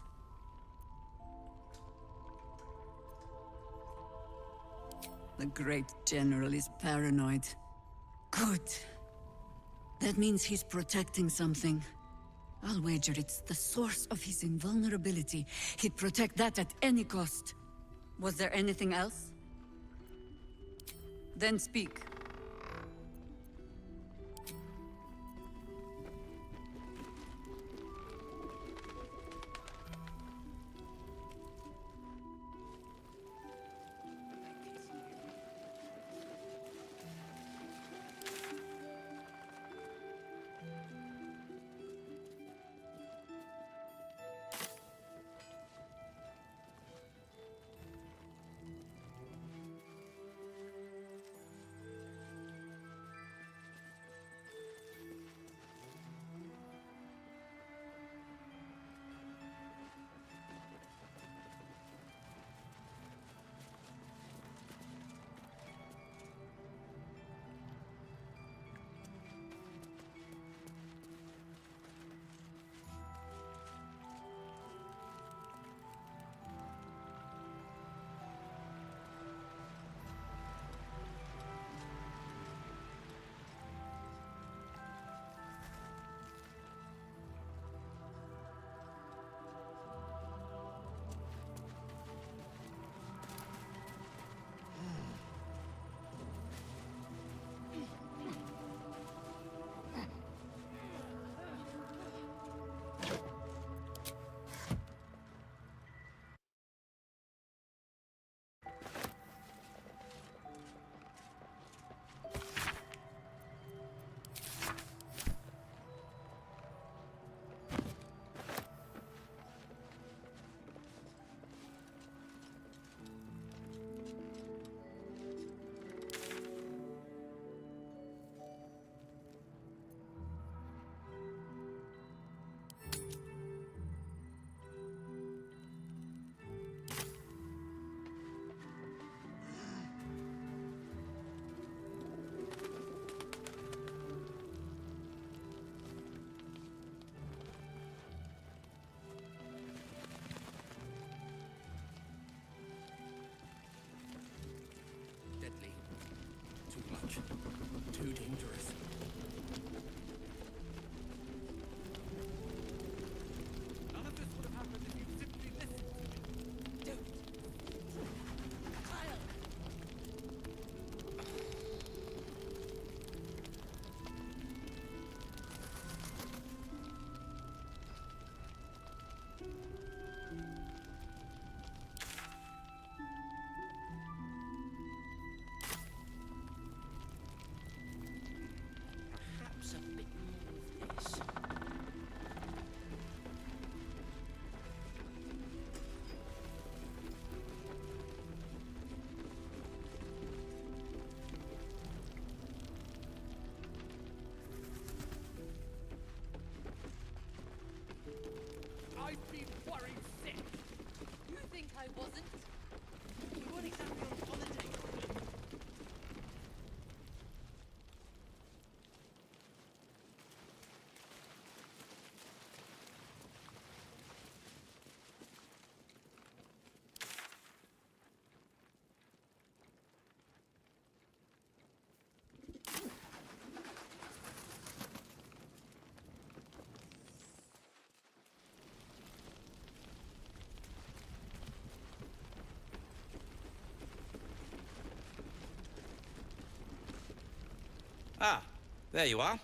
The great general is paranoid. Good. That means he's protecting something. I'll wager it's the source of his invulnerability. He'd protect that at any cost. Was there anything else? Then speak. Too dangerous. None of this would have happened if you'd simply listened to me. Dude. Kyle. Perhaps a bit more of this. I've been worried sick. You think I wasn't? You weren't exactly on holiday. Ah, there you are.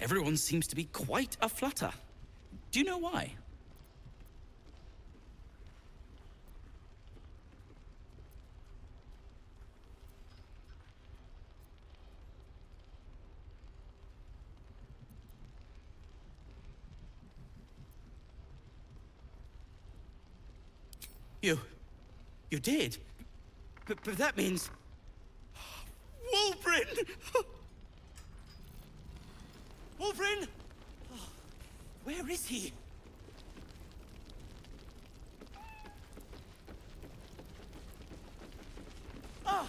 Everyone seems to be quite a flutter. Do you know why? You did? But that means... Wulbren! Wulbren! Where is he? Ah!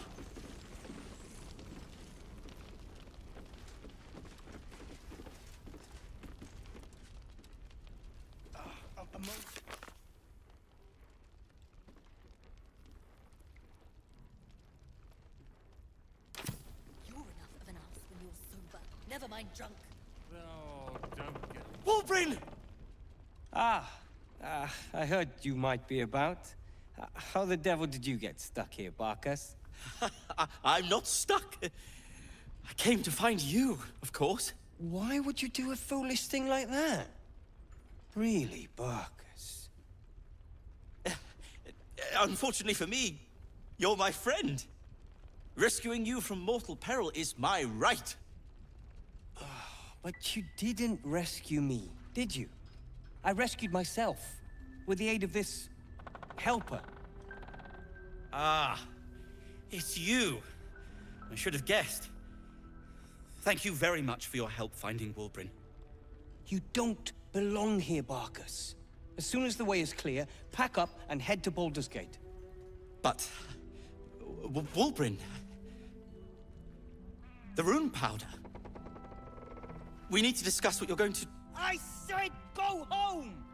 You're enough of an ass when you're sober. Never mind drunk. Oh, don't get... Wulbren! I heard you might be about. How the devil did you get stuck here, Barkas? I'm not stuck. I came to find you, of course. Why would you do a foolish thing like that? Really, Barkas? Unfortunately for me, you're my friend. Rescuing you from mortal peril is my right. But you didn't rescue me, did you? I rescued myself, with the aid of this... helper. Ah, it's you. I should have guessed. Thank you very much for your help finding Wulbren. You don't belong here, Barkas. As soon as the way is clear, pack up and head to Baldur's Gate. But... Wulbren... The rune powder... We need to discuss what you're going to... I said go home!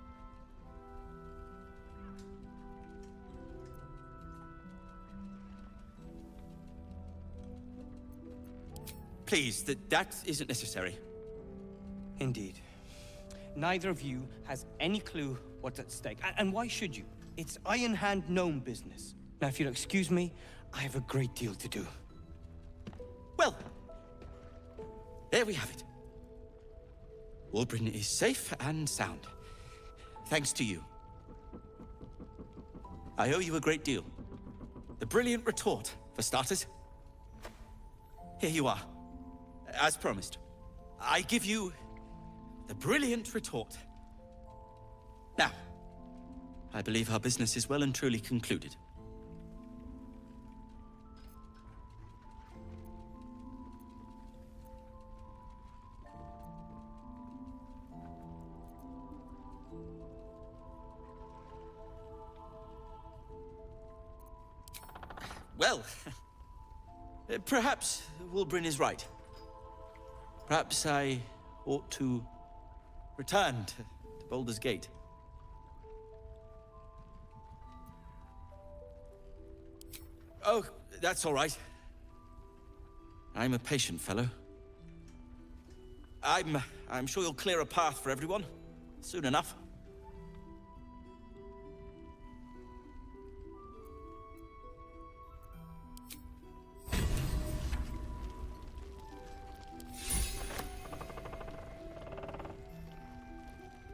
Please, that isn't necessary. Indeed. Neither of you has any clue what's at stake. And why should you? It's Iron Hand gnome business. Now, if you'll excuse me, I have a great deal to do. Well, there we have it. Wulbren is safe and sound. Thanks to you. I owe you a great deal. The brilliant retort, for starters. Here you are. As promised. I give you the brilliant retort. Now, I believe our business is well and truly concluded. Well, perhaps Wulbren is right. Perhaps I ought to return to Baldur's Gate. Oh, that's all right. I'm a patient fellow. I'm sure you'll clear a path for everyone soon enough.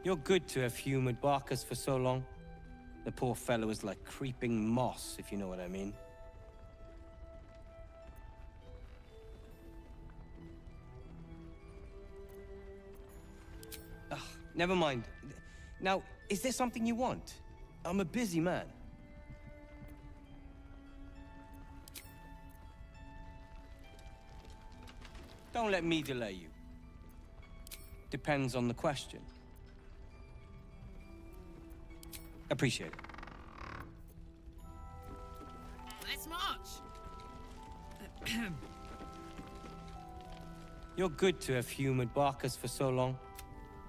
You're good to have humored Barkas for so long. The poor fellow is like creeping moss, if you know what I mean. Ugh, never mind. Now, is there something you want? I'm a busy man. Don't let me delay you. Depends on the question. Appreciate it. Let's march! You're good to have humored Barkas for so long.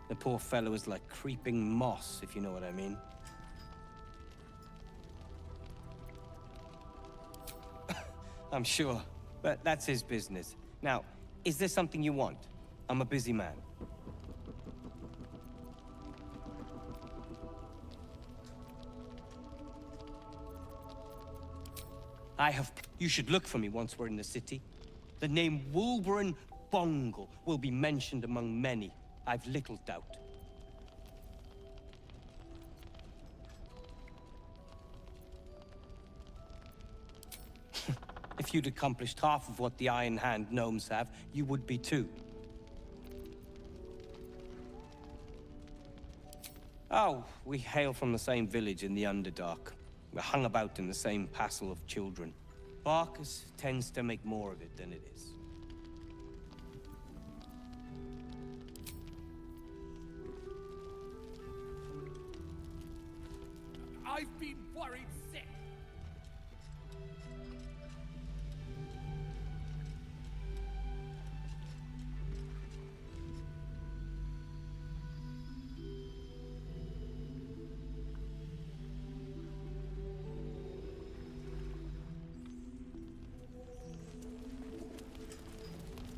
The poor fellow is like creeping moss, if you know what I mean. I'm sure, but that's his business. Now, is there something you want? I'm a busy man. You should look for me once we're in the city. The name Wulbren Bongle will be mentioned among many. I've little doubt. If you'd accomplished half of what the Iron Hand gnomes have, you would be too. Oh, we hail from the same village in the Underdark. We're hung about in the same passel of children. Barkus tends to make more of it than it is. I've been worried sick.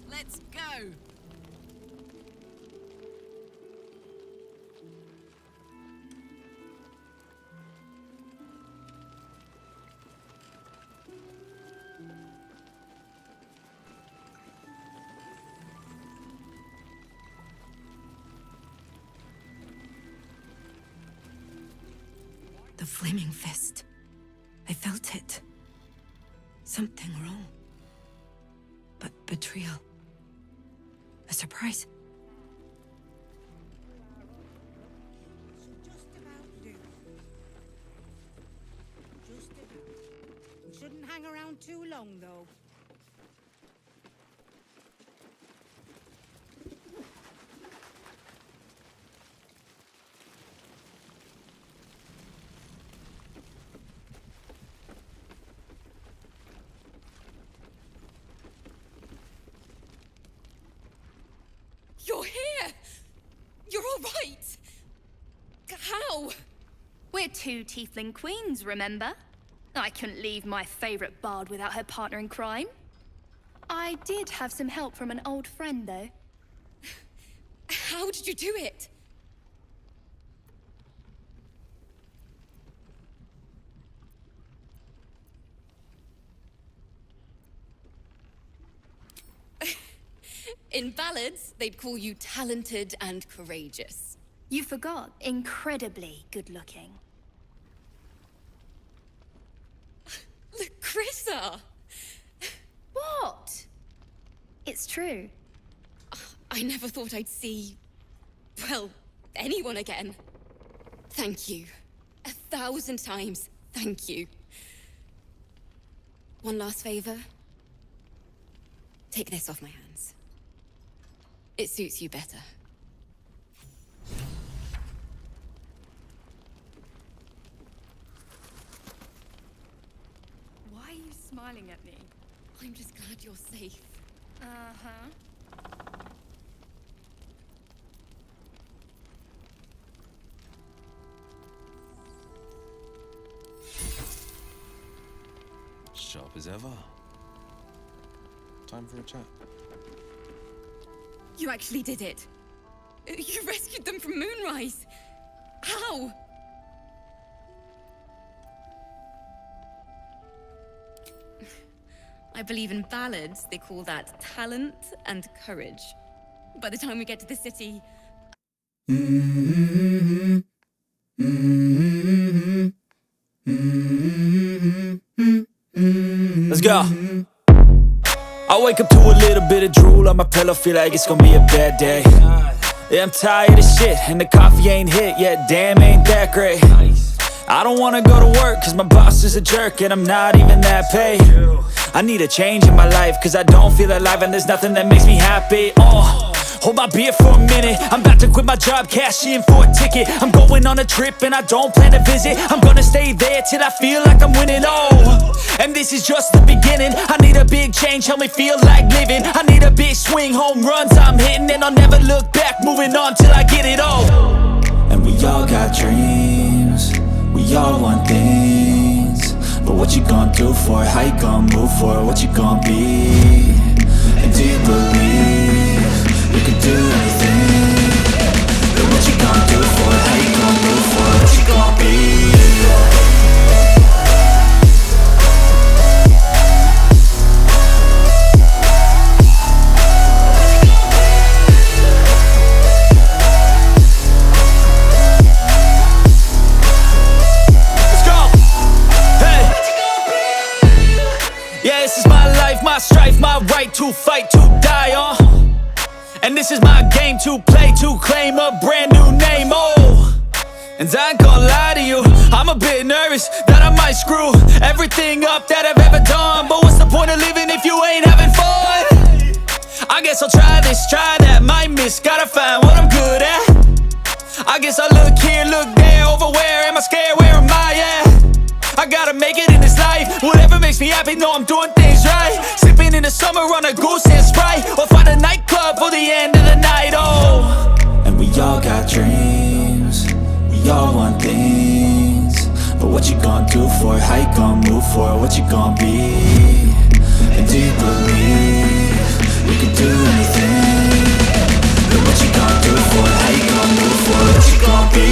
Let's go! The flaming fist. I felt it. Something wrong. But betrayal. A surprise. Just about. We shouldn't hang around too long, though. You're here! You're all right! How? We're two tiefling queens, remember? I couldn't leave my favorite bard without her partner in crime. I did have some help from an old friend, though. How did you do it? In ballads, they'd call you talented and courageous. You forgot, incredibly good-looking. Larissa! What? It's true. I never thought I'd see, well, anyone again. Thank you. 1,000 times, thank you. One last favor. Take this off my hands. It suits you better. Why are you smiling at me? I'm just glad you're safe. Uh-huh. Sharp as ever. Time for a chat. You actually did it. You rescued them from Moonrise. How? I believe in ballads, they call that talent and courage. By the time we get to the city... Let's go. I wake up to a little bit of drool on my pillow, feel like it's gonna be a bad day. Yeah, I'm tired of shit, and the coffee ain't hit yet, damn, ain't that great. I don't wanna go to work, cause my boss is a jerk, and I'm not even that paid. I need a change in my life, cause I don't feel alive, and there's nothing that makes me happy. Hold my beer for a minute, I'm about to quit my job, cash in for a ticket. I'm going on a trip and I don't plan to visit. I'm gonna stay there till I feel like I'm winning, and this is just the beginning. I need a big change, help me feel like living. I need a big swing, home runs I'm hitting, and I'll never look back, moving on till I get it all. And we all got dreams, we all want things, but what you gonna do for it? How you gonna move for it? What you gonna be? And do you believe you can do anything? But what you gonna do for it? How you gonna move for it? What you gonna be? My strife, my right to fight, to die on. And this is my game to play, to claim a brand new name, And I ain't gonna lie to you, I'm a bit nervous that I might screw everything up that I've ever done. But what's the point of living if you ain't having fun? I guess I'll try this, try that, might miss, gotta find what I'm good at. I guess I look here, look there, over where am I scared, where am I at? I gotta make it in this life, whatever makes me happy, know I'm doing things right. Sipping in the summer on a goose and Sprite, or find a nightclub for the end of the night, oh. And we all got dreams, we all want things, but what you gonna do for it, how you gonna move for it, what you gonna be? And do you believe you can do anything? But what you gonna do for it, how you gonna move for it, what you gonna be?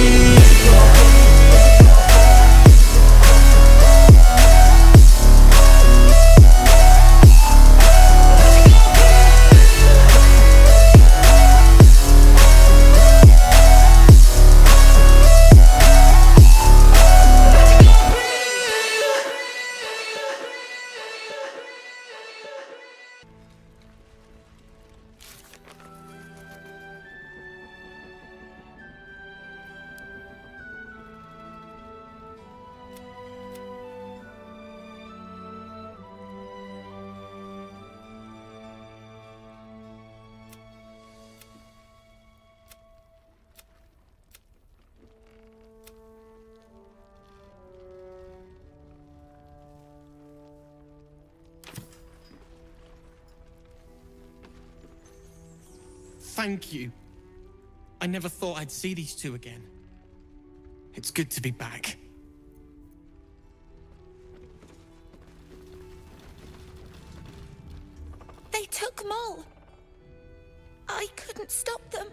Thank you. I never thought I'd see these two again. It's good to be back. They took Mol. I couldn't stop them.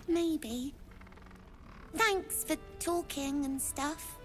Maybe. Thanks for talking and stuff.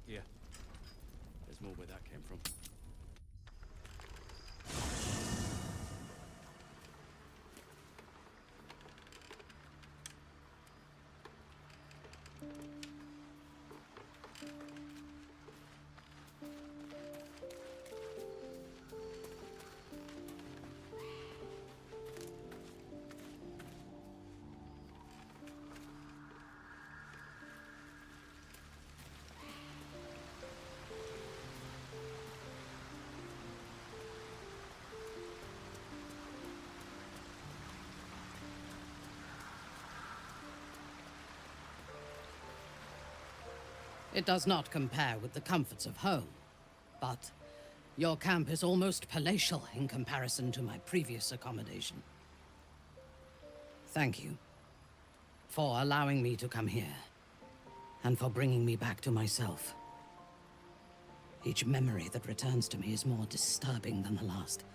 Yeah. There's more where that came from. It does not compare with the comforts of home, but your camp is almost palatial in comparison to my previous accommodation. Thank you for allowing me to come here, and for bringing me back to myself. Each memory that returns to me is more disturbing than the last.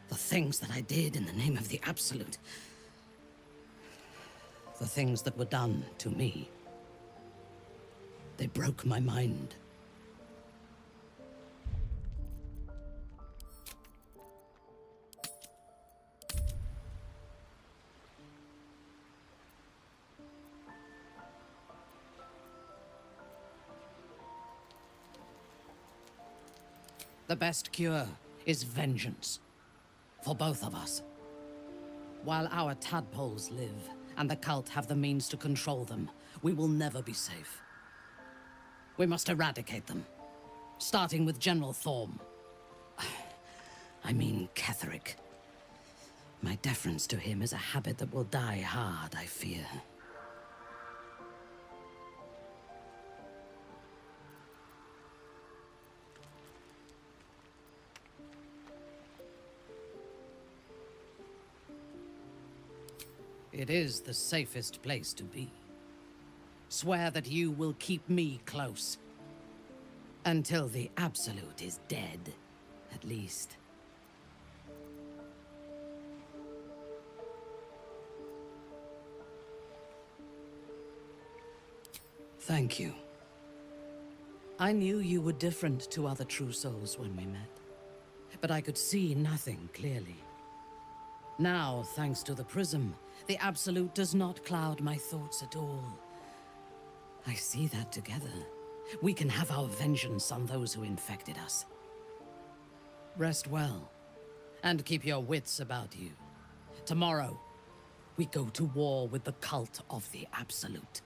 The things that I did in the name of the Absolute. The things that were done to me. They broke my mind. The best cure is vengeance. For both of us. While our tadpoles live, and the cult have the means to control them, we will never be safe. We must eradicate them. Starting with General Thorm. I mean Ketherick. My deference to him is a habit that will die hard, I fear. It is the safest place to be. Swear that you will keep me close. Until the Absolute is dead, at least. Thank you. I knew you were different to other true souls when we met, but I could see nothing clearly. Now, thanks to the prism, the Absolute does not cloud my thoughts at all. I see that together, we can have our vengeance on those who infected us. Rest well, and keep your wits about you. Tomorrow, we go to war with the cult of the Absolute.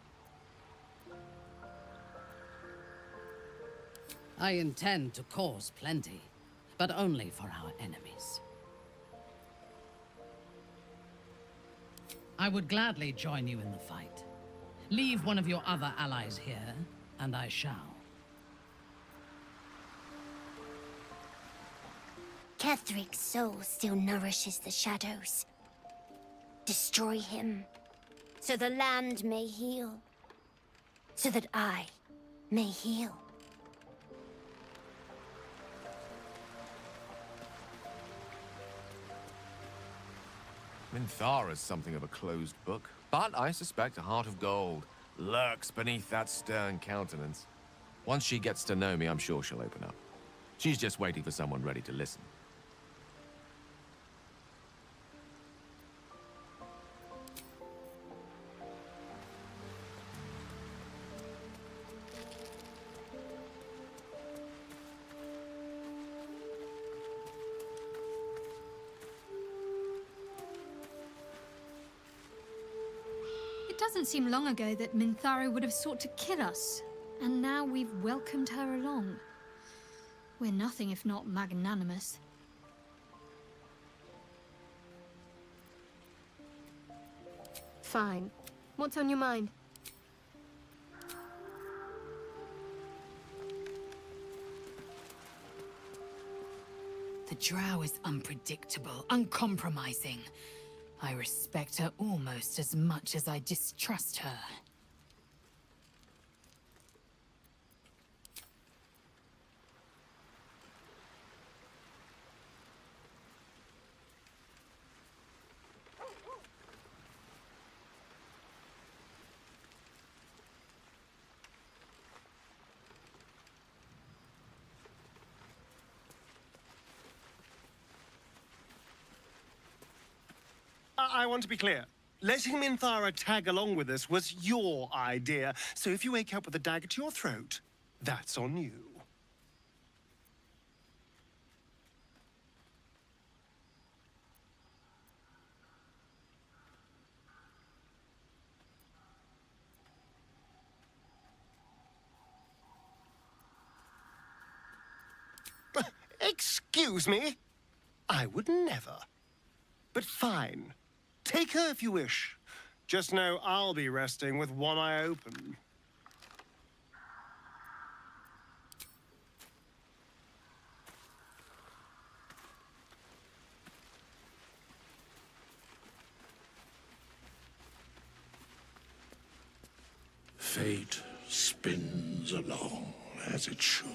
I intend to cause plenty, but only for our enemies. I would gladly join you in the fight. Leave one of your other allies here, and I shall. Kethric's soul still nourishes the shadows. Destroy him, so the land may heal. So that I may heal. Minthara's something of a closed book, but I suspect a heart of gold lurks beneath that stern countenance. Once she gets to know me, I'm sure she'll open up. She's just waiting for someone ready to listen. It doesn't seem long ago that Minthara would have sought to kill us, and now we've welcomed her along. We're nothing if not magnanimous. Fine. What's on your mind? The drow is unpredictable, uncompromising. I respect her almost as much as I distrust her. I want to be clear. Letting Minthara tag along with us was your idea, so if you wake up with a dagger to your throat, that's on you. Excuse me? I would never. But fine. Take her if you wish. Just know I'll be resting with one eye open. Fate spins along as it should.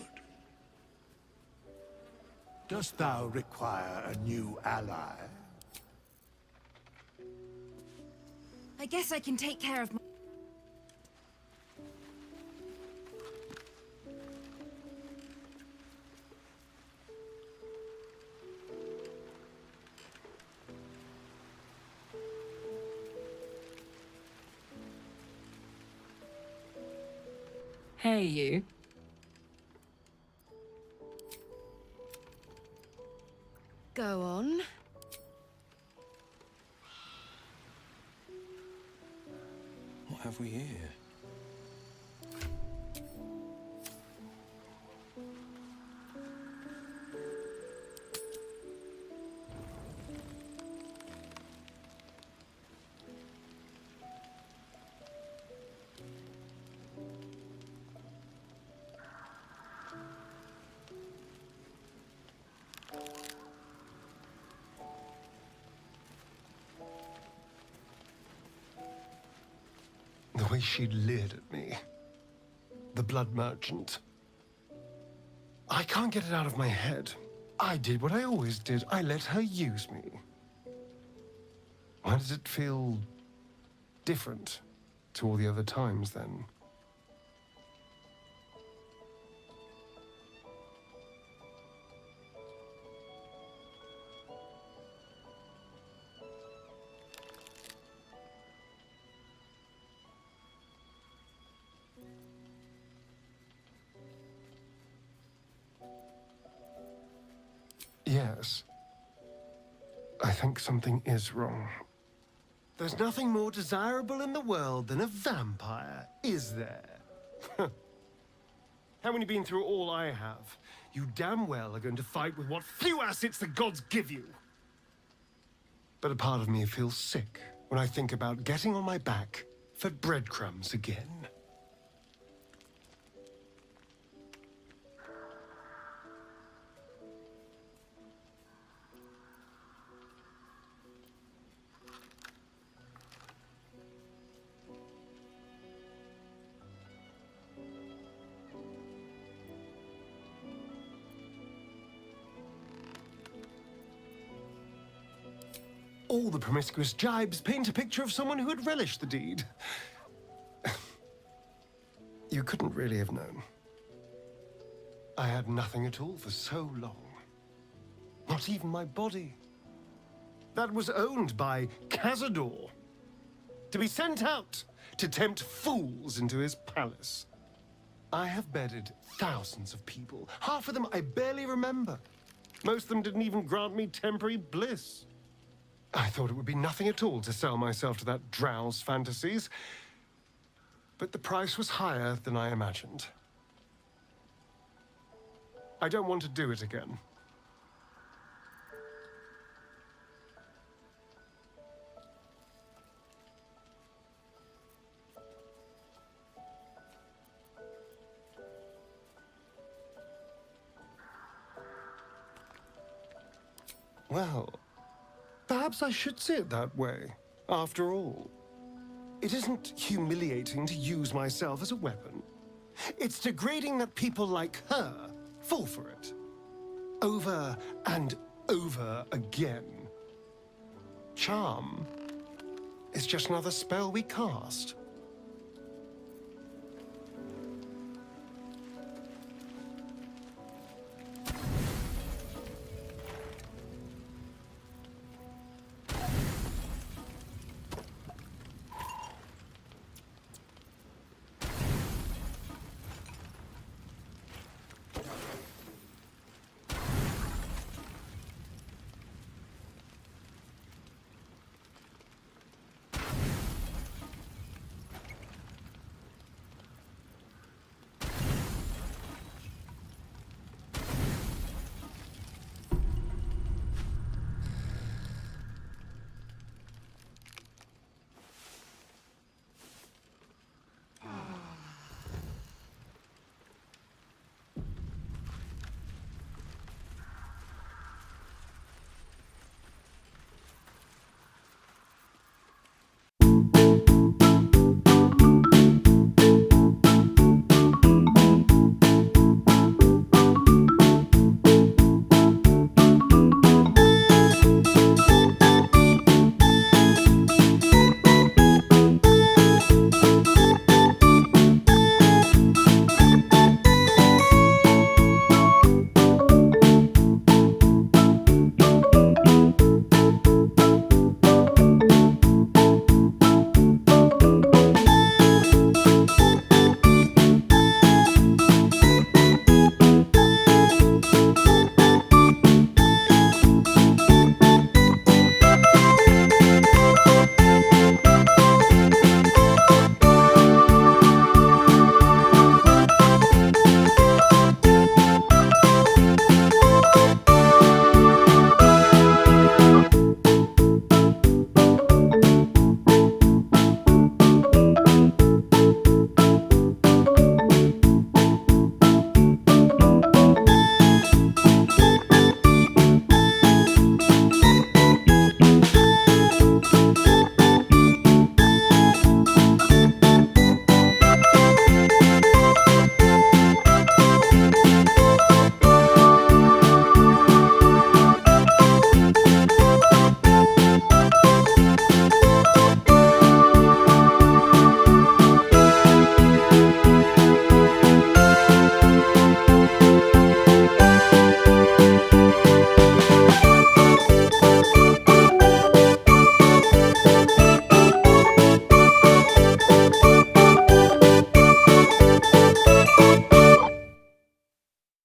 Dost thou require a new ally? I guess I can take care of my... Hey, you. Go on. What have we here? way she leered at me. The blood merchant. I can't get it out of my head. I did what I always did. I let her use me. Why does it feel different to all the other times, then? Yes. I think something is wrong. There's nothing more desirable in the world than a vampire, is there? Haven't you been through all I have? You damn well are going to fight with what few assets the gods give you. But a part of me feels sick when I think about getting on my back for breadcrumbs again. All the promiscuous jibes paint a picture of someone who had relished the deed. You couldn't really have known. I had nothing at all for so long. Not even my body. That was owned by Cazador. To be sent out to tempt fools into his palace. I have bedded thousands of people. Half of them I barely remember. Most of them didn't even grant me temporary bliss. I thought it would be nothing at all to sell myself to that drow's fantasies. But the price was higher than I imagined. I don't want to do it again. Well, perhaps I should see it that way, after all. It isn't humiliating to use myself as a weapon. It's degrading that people like her fall for it. Over and over again. Charm is just another spell we cast.